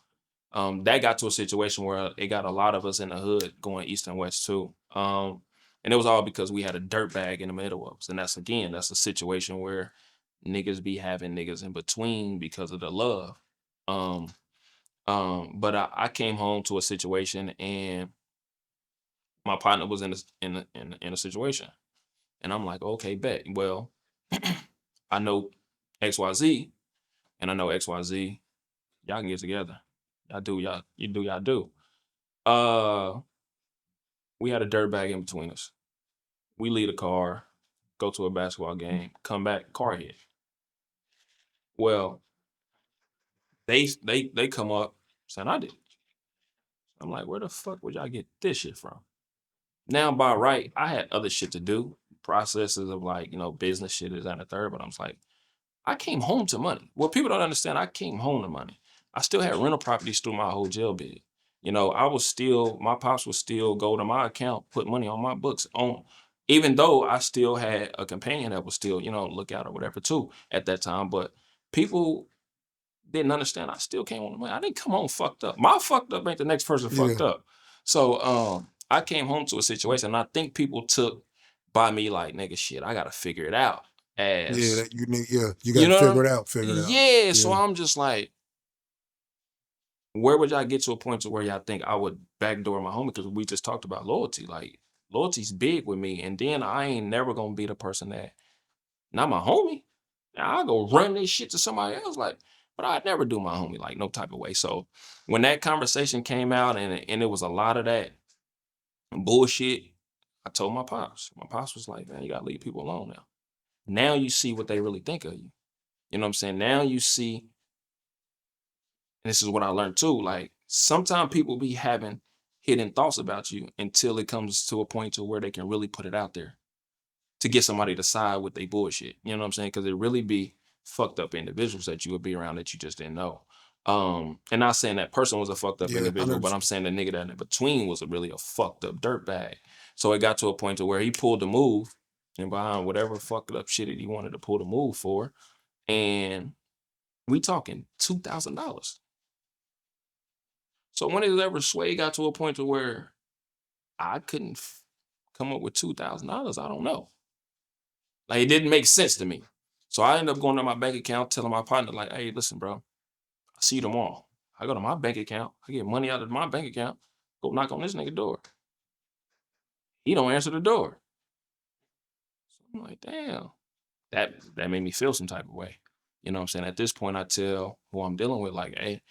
that got to a situation where it got a lot of us in the hood going east and west too. And it was all because we had a dirt bag in the middle of us. And that's a situation where niggas be having niggas in between because of the love. But I came home to a situation and my partner was in a situation. And I'm like, okay, bet. Well, I know XYZ and I know XYZ, y'all can get together. You do y'all do. We had a dirt bag in between us. We leave the car, go to a basketball game, come back, car hit. Well, they come up saying I did. I'm like, where the fuck would y'all get this shit from? Now by right, I had other shit to do, processes of like, you know, business shit is at a third, but I'm just like, I came home to money. Well, people don't understand, I came home to money. I still had rental properties through my whole jail bid. You know, my pops would still go to my account, put money on my books even though I still had a companion that was still, you know, look out or whatever too at that time. But people didn't understand I still came home to money. I didn't come home fucked up. My fucked up ain't the next person fucked up. So I came home to a situation and I think people took by me like, nigga, shit, I gotta figure it out. As you got to figure it out. Yeah, so I'm just like, where would y'all get to a point to where y'all think I would backdoor my homie? Because we just talked about loyalty. Like, loyalty's big with me. And then I ain't never gonna be the person that, not my homie. Now, I'll go run this shit to somebody else. Like, but I'd never do my homie like no type of way. So when that conversation came out and it was a lot of that bullshit, I told my pops. My pops was like, man, you gotta leave people alone now. Now you see what they really think of you. You know what I'm saying? Now you see, and this is what I learned too, like sometimes people be having hidden thoughts about you until it comes to a point to where they can really put it out there to get somebody to side with their bullshit. You know what I'm saying? Because it really be fucked up individuals that you would be around that you just didn't know. And not saying that person was a fucked up individual, but I'm saying the nigga that in between was really a fucked up dirtbag. So it got to a point to where he pulled the move and behind whatever fucked up shit that he wanted to pull the move for. And we talking $2,000. So when it ever Sway got to a point to where I couldn't come up with $2,000, I don't know. Like it didn't make sense to me. So I ended up going to my bank account, telling my partner, like, hey, listen, bro, I see you tomorrow. I go to my bank account, I get money out of my bank account, go knock on this nigga door. He don't answer the door. So I'm like, damn. That made me feel some type of way. You know what I'm saying? At this point, I tell who I'm dealing with, like, hey,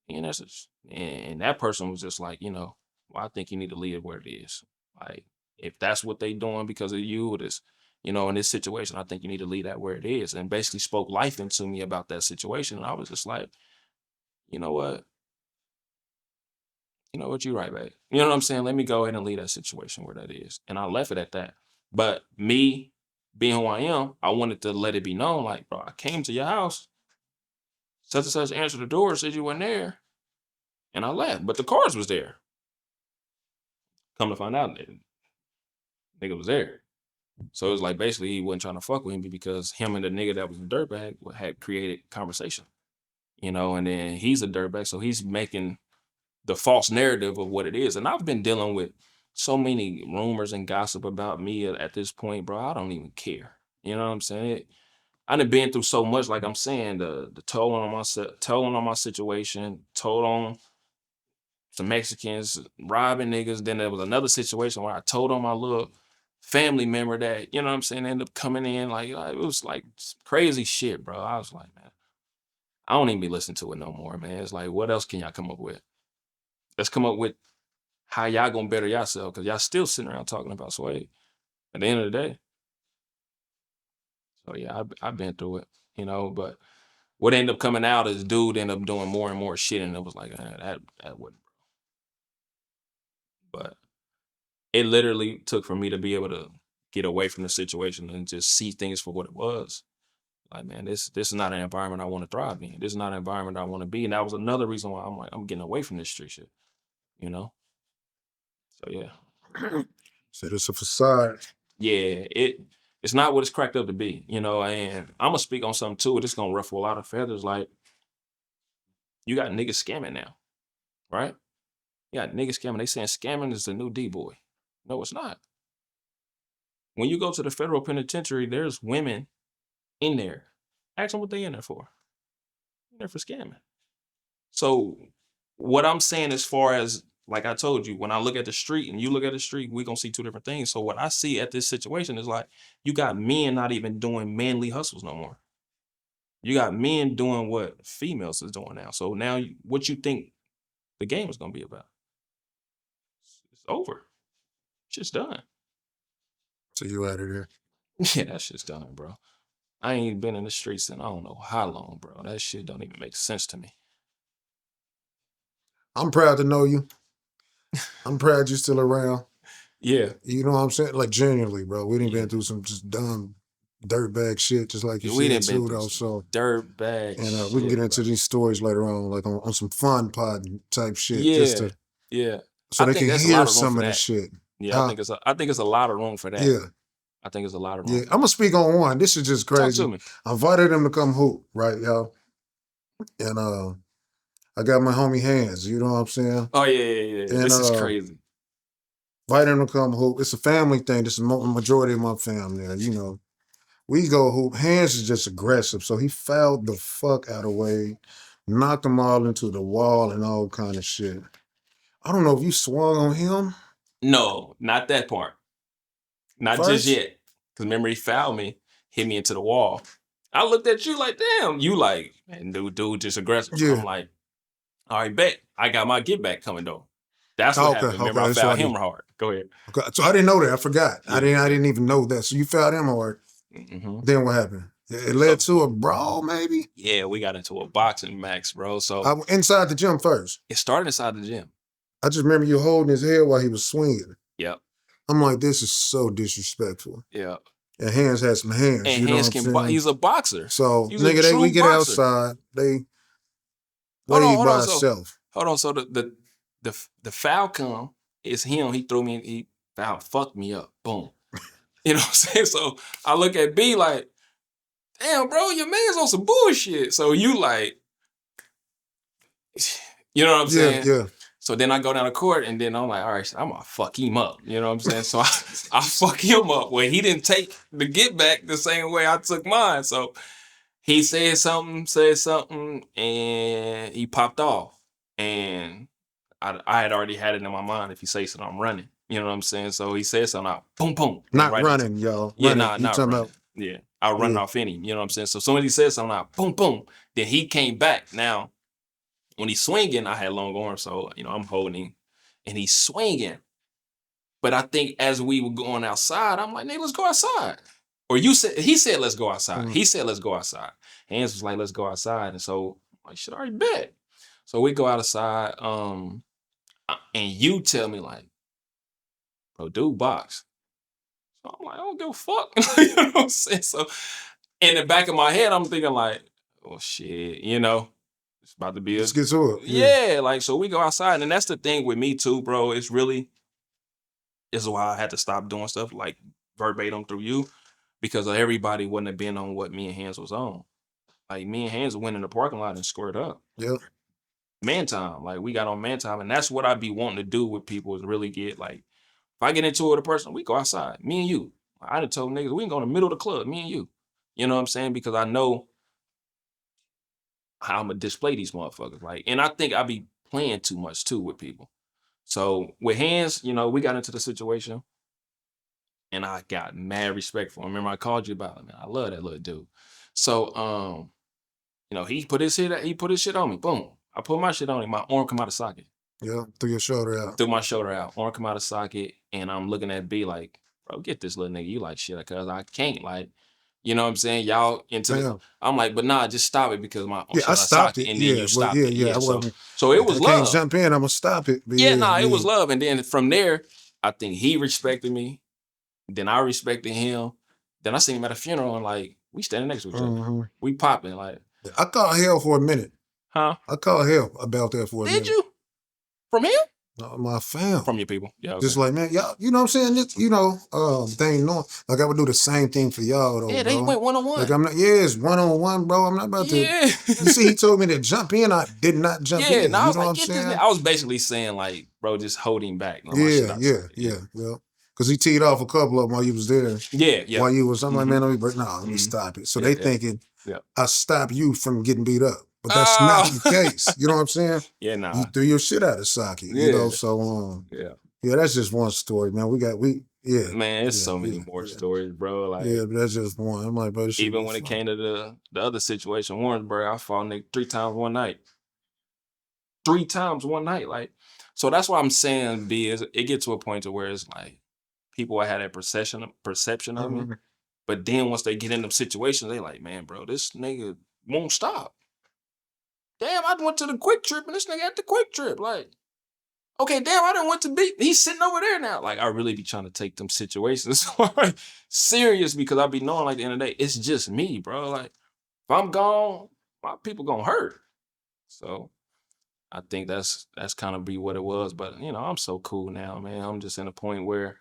and that person was just like, you know, well, I think you need to leave it where it is. Like, if that's what they doing because of you or this, you know, in this situation, I think you need to leave that where it is. And basically spoke life into me about that situation. And I was just like, you know what? You know what? You're right, babe. You know what I'm saying? Let me go ahead and leave that situation where that is. And I left it at that. But me being who I am, I wanted to let it be known, like, bro, I came to your house, such and such answered the door, said you weren't there, and I left. But the cars was there. Come to find out, nigga was there. So it was like basically he wasn't trying to fuck with me because him and the nigga that was a dirtbag had created conversation, you know, and then he's a dirtbag, so he's making the false narrative of what it is. And I've been dealing with so many rumors and gossip about me at this point, bro. I don't even care. You know what I'm saying? I done been through so much, like I'm saying, the toll on my situation, toll on some Mexicans robbing niggas. Then there was another situation where I told on my little family member that, you know what I'm saying, ended up coming in. Like, it was like crazy shit, bro. I was like, man, I don't even be listening to it no more, man. It's like, what else can y'all come up with? Let's come up with how y'all gonna better yourself, because y'all still sitting around talking about Sway at the end of the day. So yeah, I've been through it, you know, but what ended up coming out is dude ended up doing more and more shit, and it was like, that wouldn't. But it literally took for me to be able to get away from the situation and just see things for what it was. Like, man, this is not an environment I want to thrive in. This is not an environment I want to be. And that was another reason why I'm like, I'm getting away from this street shit, you know? So yeah. So it's a facade. Yeah, it's not what it's cracked up to be, you know, and I'm gonna speak on something too. It's gonna ruffle a lot of feathers. Like, you got niggas scamming now, right? You got niggas scamming. They saying scamming is the new D-boy. No, it's not. When you go to the federal penitentiary, there's women in there. Ask them what they in there for. In there for scamming. So what I'm saying, as far as, like I told you, when I look at the street and you look at the street, we're gonna see two different things. So what I see at this situation is like, you got men not even doing manly hustles no more. You got men doing what females is doing now. So now what you think the game is gonna be about? It's over. Shit's done. So you out of there. Yeah, that shit's done, bro. I ain't been in the streets in I don't know how long, bro. That shit don't even make sense to me. I'm proud to know you. I'm proud you're still around. Yeah. You know what I'm saying? Like, genuinely, bro. We done been through some just dumb dirtbag shit, just like you said too, though. So dirtbag and shit, we can get into bro. these stories later on, like on some fun pod type shit. Yeah, just to, yeah. so I they think can that's a hear lot of room some for of the that. shit. Yeah, I think it's a lot of room for that. Yeah. I think it's a lot of room. Yeah, I'm gonna speak on one. This is just crazy. Talk to me. I invited him to come hoop, right, y'all? And I got my homie Hands, you know what I'm saying? Oh yeah. And This is crazy. invited him to come hoop. It's a family thing. This is the majority of my family there, you know. We go hoop. Hands is just aggressive. So he fouled the fuck out of Wade, knocked them all into the wall and all kind of shit. I don't know if you swung on him. No, not that part. Not First? just yet. Because remember, he fouled me, hit me into the wall. I looked at you like, damn. You like, man, dude, just aggressive. Yeah. I'm like, all right, bet. I got my get back coming though. That's what happened. Remember, I fouled him hard. Go ahead. Okay, so I didn't know that. I forgot. Yeah. I didn't even know that. So you fouled him hard. Mm-hmm. Then what happened? It led to a brawl, maybe? Yeah, we got into a boxing match, bro. So inside the gym first. It started inside the gym. I just remember you holding his head while he was swinging. Yep. I'm like, this is so disrespectful. Yeah. And Hands had some hands. And you know Hands what I'm can saying? he's a boxer. So nigga, we get boxer. Outside. They wait by himself. Hold on. So the foul come is him. He threw me. He fucked me up. Boom. You know what I'm saying? So I look at B like, damn, bro, your man's on some bullshit. So you like, you know what I'm saying? Yeah. So then I go down the court and then I'm like, all right, I'm gonna fuck him up. You know what I'm saying? So I fuck him up where he didn't take the get back the same way I took mine. So he said something, and he popped off. And I had already had it in my mind. If he says something, I'm running. You know what I'm saying? So he said something, boom, boom. Not right running, y'all. Yeah, not running. About... Yeah, I'll run off any. You know what I'm saying? So as soon as he said something, boom, boom. Then he came back. Now, when he's swinging, I had long arms, so I'm holding him, and he's swinging. But I think as we were going outside, I'm like, "Nigga, let's go outside." Or he said, "Let's go outside." He said, "Let's go outside." Hands was like, "Let's go outside," and so I'm like, "Shit, I already bet." So we go outside, and you tell me like, "Bro, dude, box." So I'm like, "I don't give a fuck." You know what I'm saying? So in the back of my head, I'm thinking like, "Oh shit," It's about to be Let's get to it. Yeah, like, so we go outside. And that's the thing with me too, bro. It's why I had to stop doing stuff like verbatim through you, because everybody wouldn't have been on what me and Hands was on. Like, me and Hands went in the parking lot and squared up. Yep. Man time. Like, we got on man time. And that's what I be wanting to do with people, is really get, like, if I get into it with a person, we go outside. Me and you. I done told niggas, we can go in the middle of the club, me and you. You know what I'm saying? Because I know how I'm gonna display these motherfuckers. Like, and I think I be playing too much too with people. So with hands, we got into the situation and I got mad respect for him. Remember I called you about it, man. I love that little dude. So he put his shit on me. Boom. I put my shit on him. My arm come out of socket. Yeah, threw your shoulder out. Threw my shoulder out. Arm come out of socket. And I'm looking at B like, bro, get this little nigga. You like shit, because I can't. Like, you know what I'm saying? Y'all into the, I'm like, but nah, just stop it because my arm I stopped it. And then you stopped it. Yeah. So it was love. Can't jump in, I'm gonna stop it. It was love. And then from there, I think he respected me. Then I respected him. Then I seen him at a funeral and like, we standing next to each other. We popping like. I called hell for a minute. Huh? I called hell about that for a minute. Did you? From him? My fam. From your people. Yeah. Okay. Just like, man, y'all, you know what I'm saying? They ain't know. Like I would do the same thing for y'all though. Yeah, they went one-on-one. Like it's one-on-one, bro. I'm not about to. You see, he told me to jump in. I did not jump in. Yeah, I was like, get this man. I was basically saying like, bro, just hold him back. Yeah. Because he teed off a couple of them while you was there. Yeah. While you was, I'm like, man, let me stop it. So they thinking I stop you from getting beat up. But that's not the case. You know what I'm saying? Yeah, nah. You threw your shit out of socket. So that's just one story, man. Man, it's so many more stories, bro. Like, but that's just one. I'm like, bro, even when it came to the other situation, Warrensburg, I fought nigga 3 times one night. 3 times one night, like. So that's why I'm saying, it gets to a point to where it's like people had that perception of me, but then once they get in them situations, they like, man, bro, this nigga won't stop. Damn, I went to the Quick Trip and this nigga at the Quick Trip. Like, okay, damn, I done went to beat. He's sitting over there now. Like, I really be trying to take them situations serious because I be knowing, like, at the end of the day, it's just me, bro. Like, if I'm gone, my people gonna hurt. So I think that's kind of be what it was. But, I'm so cool now, man. I'm just in a point where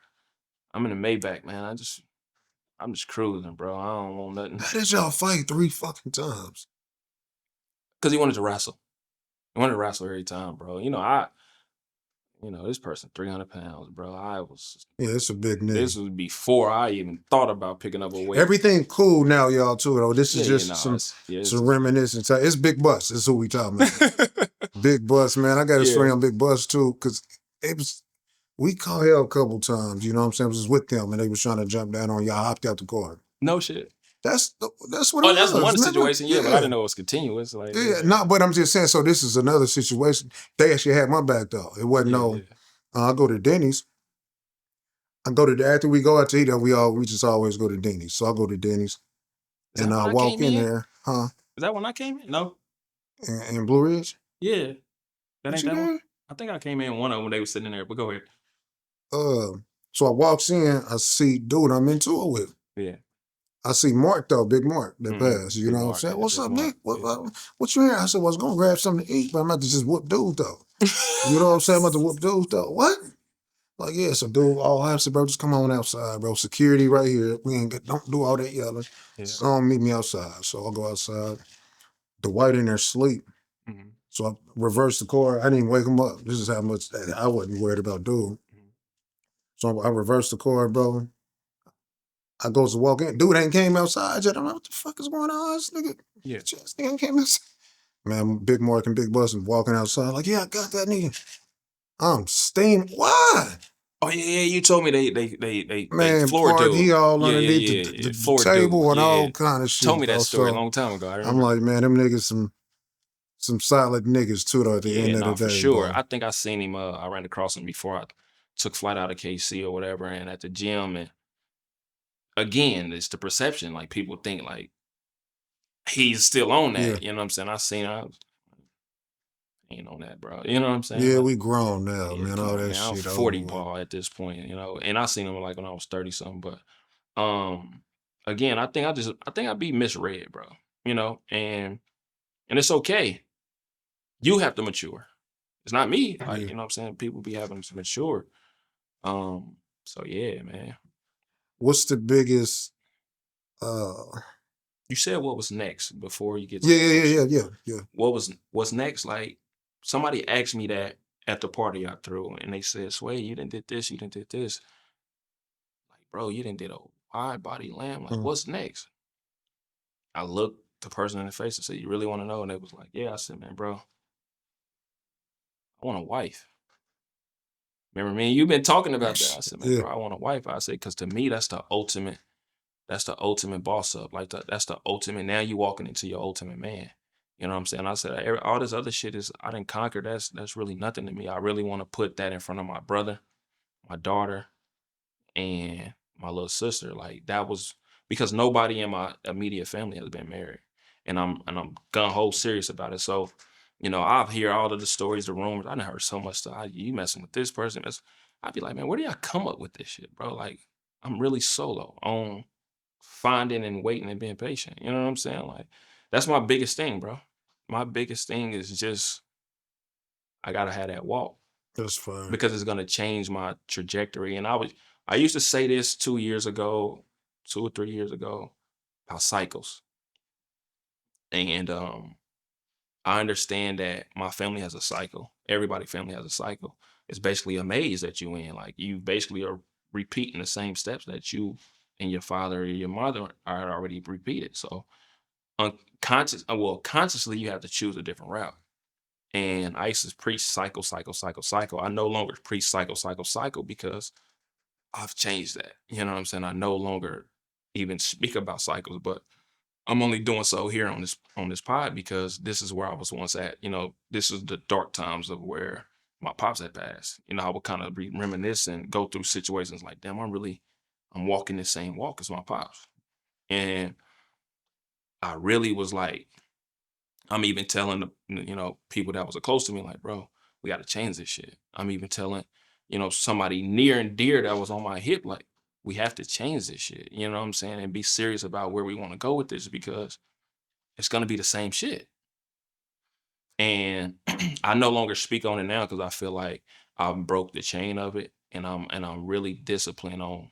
I'm in a Maybach, man. I'm just cruising, bro. I don't want nothing. How did y'all fight 3 fucking times? Because he wanted to wrestle. He wanted to wrestle every time, bro. This person 300 pounds, bro. It's a big nigga. This was before I even thought about picking up a weight. Everything cool now, y'all, too, though. This is just some reminiscence. It's Big Bus. That's who we talking about. Big Bus, man. I got a story on Big Bus, too, because we called hell a couple times, you know what I'm saying? I was with them, and they was trying to jump down on y'all, hopped out the car. No shit. That's what it was. Oh, that's one situation, but I didn't know it was continuous. Like, but I'm just saying, so this is another situation. They actually had my back, though. It wasn't I go to Denny's. After we go out to eat, we just always go to Denny's. So I go to Denny's, and I walk in there. Huh? Is that when I came in? No. In Blue Ridge? Yeah. That ain't that one? I think I came in one of them when they were sitting in there, but go ahead. So I walks in, I see dude I'm into it with. Yeah. I see Mark though, Big Mark, that passed. You know what I'm saying? What's up, Nick? What you here? I said, well, I was gonna grab something to eat, but I'm about to just whoop dude though. You know what I'm saying? I'm about to whoop dude though. What? Like, yeah, so dude, all I said, bro, just come on outside, bro. Security right here. Don't do all that yelling. Yeah. So meet me outside. So I'll go outside. The white in there sleep. Mm-hmm. So I reversed the car. I didn't wake him up. This is how much I wasn't worried about dude. Mm-hmm. So I reversed the car, bro. I goes to walk in. Dude ain't came outside. I just don't know what the fuck is going on. This nigga. Yeah. This nigga ain't came outside. Man, Big Mark and Big Bus and walking outside like, yeah, I got that nigga. I'm steaming. Why? Oh yeah, you told me they man, floored dude. He all underneath the table and all kind of shit. Told me that story a long time ago. I'm like, man, them niggas some solid niggas too though at the end of the day. For sure. Bro. I think I seen him. I ran across him before I took flight out of KC or whatever, and at the gym. And again, it's the perception. Like people think like he's still on that. Yeah. You know what I'm saying? I ain't on that, bro. You know what I'm saying? Yeah, we grown now, man. All that shit. I'm 40 ball at this point, and I seen him like when I was 30 something. But again, I think I be misread, bro. And it's okay. You have to mature. It's not me. Like, you know what I'm saying? People be having to mature. So yeah, man. What's the biggest you said what was next before you get to yeah. What's next? Like somebody asked me that at the party I threw, and they said, Sway, you done did this, you done did this. Like, bro, you done did a wide body lamb. Like, what's next? I looked the person in the face and said, you really want to know? And they was like, yeah. I said, man, bro, I want a wife. Remember, me and you've been talking about that. I said, man, Yeah. bro, I want a wife. I said, because to me, that's the ultimate boss up. Like that's the ultimate. Now you walking into your ultimate man. You know what I'm saying? I said, all this other shit is I didn't conquer. That's really nothing to me. I really want to put that in front of my brother, my daughter, and my little sister. Like that was because nobody in my immediate family has been married, and I'm gun ho serious about it. So, I hear all of the stories, the rumors. I done heard so much stuff. You messing with this person? I'd be like, man, where do y'all come up with this shit, bro? Like, I'm really solo on finding and waiting and being patient. You know what I'm saying? Like, that's my biggest thing, bro. My biggest thing is just I gotta have that walk That's fine. because it's gonna change my trajectory. And I used to say this 2 years ago, 2 or 3 years ago, about cycles. And I understand that my family has a cycle. Everybody's family has a cycle. It's basically a maze that you in. Like you basically are repeating the same steps that you and your father or your mother are already repeated. So consciously you have to choose a different route. And I used to preach cycle, cycle, cycle, cycle. I no longer preach cycle, cycle, cycle because I've changed that. You know what I'm saying? I no longer even speak about cycles, but I'm only doing so here on this pod because this is where I was once at. This is the dark times of where my pops had passed. I would kind of reminisce and go through situations like, damn, I'm walking the same walk as my pops. And I really was like, I'm even telling the people that was close to me, like, bro, we got to change this shit. I'm even telling, somebody near and dear that was on my hip, like, we have to change this shit. You know what I'm saying? And be serious about where we want to go with this because it's gonna be the same shit. And I no longer speak on it now because I feel like I've broke the chain of it, and I'm really disciplined on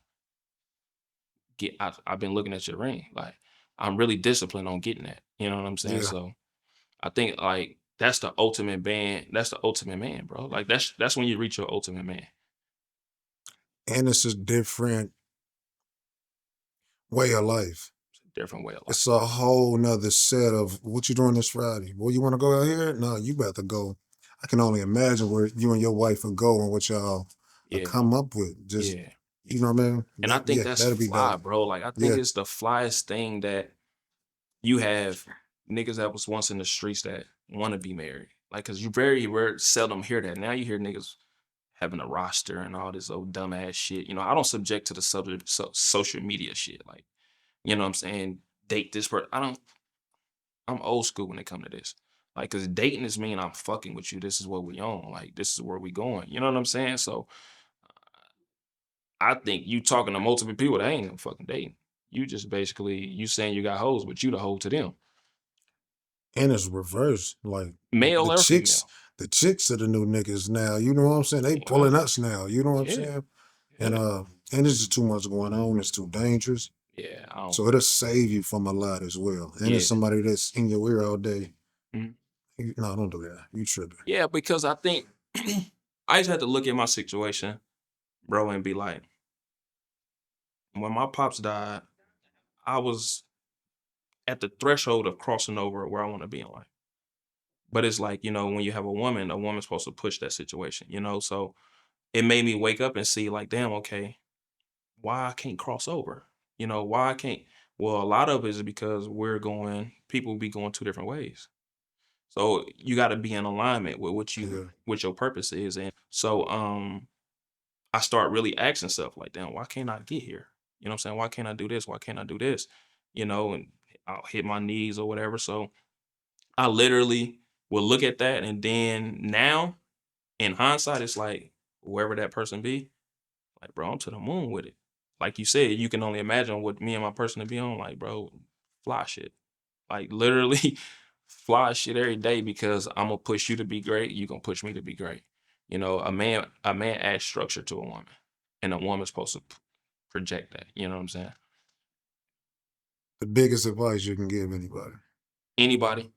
I've been looking at your ring, like I'm really disciplined on getting that. You know what I'm saying? Yeah. So I think like that's the ultimate band. That's the ultimate man, bro. Like that's when you reach your ultimate man. And it's a different way of life. It's a different way of life. It's a whole nother set of what you doing this Friday. Well, you want to go out here? No, you better go. I can only imagine where you and your wife would go and what y'all Yeah, come up with. Just, yeah. you know what I mean? And I That, think yeah, that's that'll be fly, dope. bro. Like I think Yeah. it's the flyest thing that you have niggas that was once in the streets that want to be married. Like, cause you very rare, seldom hear that. Now you hear niggas having a roster and all this old dumbass shit. I don't subject to the subject social media shit. Like, you know what I'm saying? Date this person. I'm old school when it come to this. Like, cause dating is mean I'm fucking with you. This is what we own. Like, this is where we going. You know what I'm saying? So I think you talking to multiple people that ain't no fucking dating. You just basically you saying you got hoes, but you the hoe to them. And it's reverse. Like Male the or chicks, female. the chicks are the new niggas now. You know what I'm saying? They Yeah. pulling us now. You know what I'm Yeah. saying? And Yeah. and there's just too much going on. It's too dangerous. Yeah. I don't. So it'll save you from a lot as well. And it's Yeah. somebody that's in your ear all day. Mhm. No, don't do that. You tripping. Yeah, because I think I just had to look at my situation, bro, and be like, when my pops died, I was at the threshold of crossing over where I want to be in life. But it's like, when you have a woman's supposed to push that situation. So it made me wake up and see, like, damn, okay, why I can't cross over? Why I can't? Well, a lot of it is because people be going two different ways. So you got to be in alignment with Yeah. what your purpose is. And so, I start really asking stuff like, damn, why can't I get here? You know what I'm saying? Why can't I do this? Why can't I do this? And I'll hit my knees or whatever. So I literally will look at that. And then now in hindsight, it's like, whoever that person be, like, bro, I'm to the moon with it. Like you said, you can only imagine what me and my person to be on. Like, bro, fly shit. Like literally fly shit every day because I'm gonna push you to be great. You gonna push me to be great. A man adds structure to a woman, and a woman's supposed to project that. You know what I'm saying? The biggest advice you can give anybody. Anybody,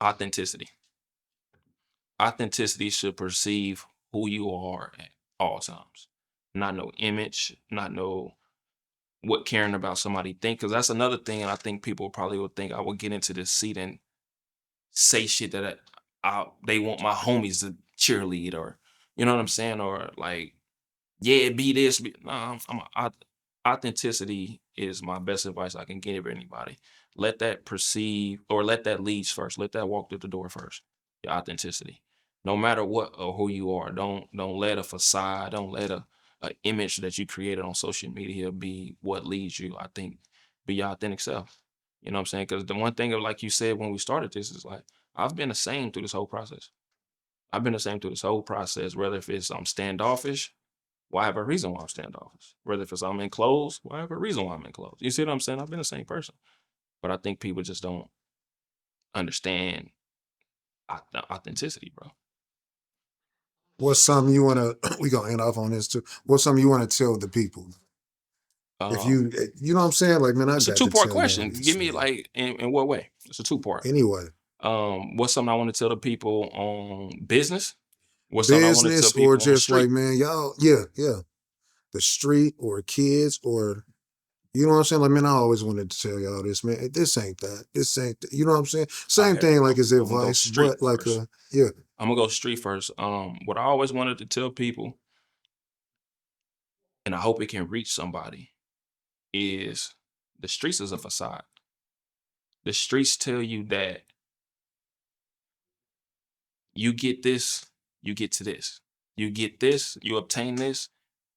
authenticity. Authenticity should perceive who you are at all times. Not no image, not no what caring about somebody think, because that's another thing. And I think people probably would think I would get into this seat and say shit that they want my homies to cheerlead, or you know what I'm saying, or like, yeah, be this. Nah, authenticity is my best advice I can give anybody. Let that perceive, or let that lead first. Let that walk through the door first. Your authenticity, no matter what or who you are. Don't let a facade. Don't let a image that you created on social media be what leads you. I think be your authentic self. You know what I'm saying? Because the one thing, like you said when we started this, is like I've been the same through this whole process. I've been the same through this whole process. Whether if it's I'm standoffish, well, I have a reason why I'm standoffish. Whether if it's I'm in clothes, well, I have a reason why I'm in clothes. You see what I'm saying? I've been the same person. But I think people just don't understand authenticity, bro. What's something you want to, we going to end off on this too. What's something you want to tell the people? If you know what I'm saying? Like, man, it's a two-part question. Give me like, in what way? It's a two-part. Anyway. What's something I want to tell the people on business? What's business, something I want to tell people or just on the like, man, y'all, yeah. The street or kids, or you know what I'm saying? Like, man, I always wanted to tell y'all this, man. This ain't that. This ain't that. You know what I'm saying? Same thing like as advice, but like yeah. I'm gonna go street first. What I always wanted to tell people, and I hope it can reach somebody, is the streets is a facade. The streets tell you that you get this, you get to this. You get this, you obtain this,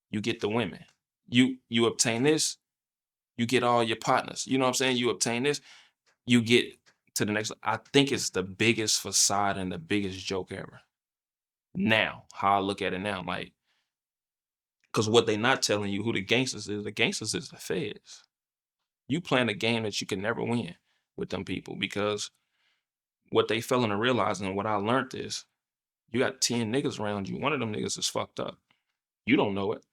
you get the women. You obtain this, you get all your partners. You know what I'm saying? You obtain this, you get to the next. I think it's the biggest facade and the biggest joke ever. Now, how I look at it now, like, because what they not telling you who the gangsters is the feds. You playing a game that you can never win with them people, because what they failing to realize, and what I learned is, you got 10 niggas around you. One of them niggas is fucked up. You don't know it,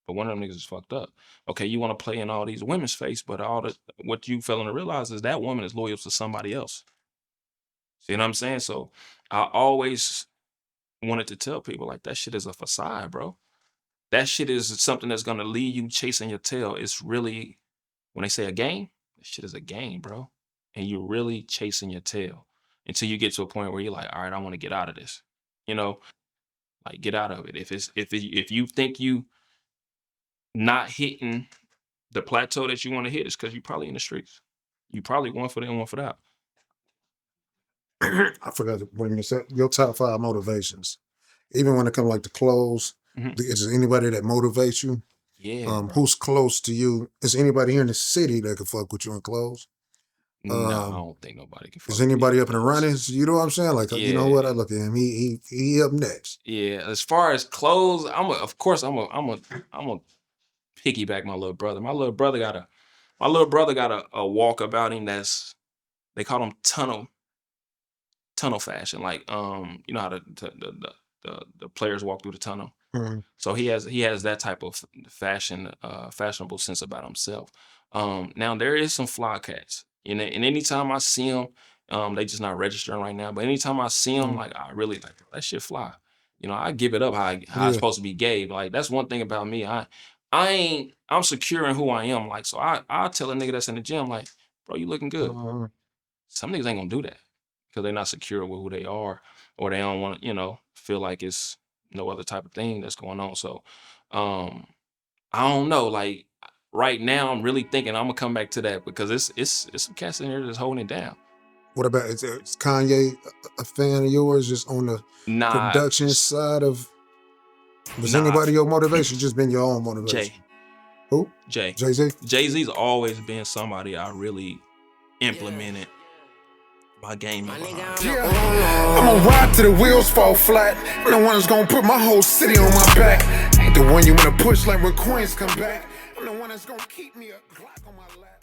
but one of them niggas is fucked up. Okay, you want to play in all these women's face, but what you failing to realize is that woman is loyal to somebody else. See what I'm saying? So I always wanted to tell people, like, that shit is a facade, bro. That shit is something that's gonna leave you chasing your tail. It's really, when they say a game, that shit is a game, bro. And you're really chasing your tail until you get to a point where you're like, all right, I want to get out of this. You know, like, get out of it. If you think you not hitting the plateau that you want to hit, it's because you're probably in the streets. You probably one for them, one for that. I forgot to bring this up. Your top 5 motivations. Even when it comes like to clothes, is there anybody that motivates you? Yeah. Who's close to you? Is anybody here in the city that can fuck with you in clothes? No, I don't think nobody can fuck is anybody with up in the runnings? You know what I'm saying? Like, yeah. You know what? I look at him. He up next. Yeah. As far as clothes, I'm a piggyback my little brother. My little brother got a walk about him that's, they call him tunnel fashion. Like, you know how the players walk through the tunnel. So he has that type of fashionable sense about himself. Now there is some fly cats, and anytime I see them, they just not registering right now. But anytime I see them, like, I really like, that shit fly. You know, I give it up how it's supposed to be gave. Like, that's one thing about me. I'm secure in who I am. Like, so I tell a nigga that's in the gym, like, bro, you looking good. Some niggas ain't gonna do that because they're not secure with who they are, or they don't want to, you know, feel like it's no other type of thing that's going on. So I don't know. Like, right now, I'm really thinking I'm gonna come back to that, because it's some cats in here that's holding it down. What about, is Kanye a fan of yours, just on the production side of? Was anybody your motivation? Just been your own motivation? Jay. Who? Jay. Jay-Z? Jay-Z's always been somebody I really implemented my game. I'm gonna ride till the wheels fall flat. I'm the one that's gonna put my whole city on my back. Ain't the one you wanna push like when coins come back. I'm the one that's gonna keep me a Glock on my lap.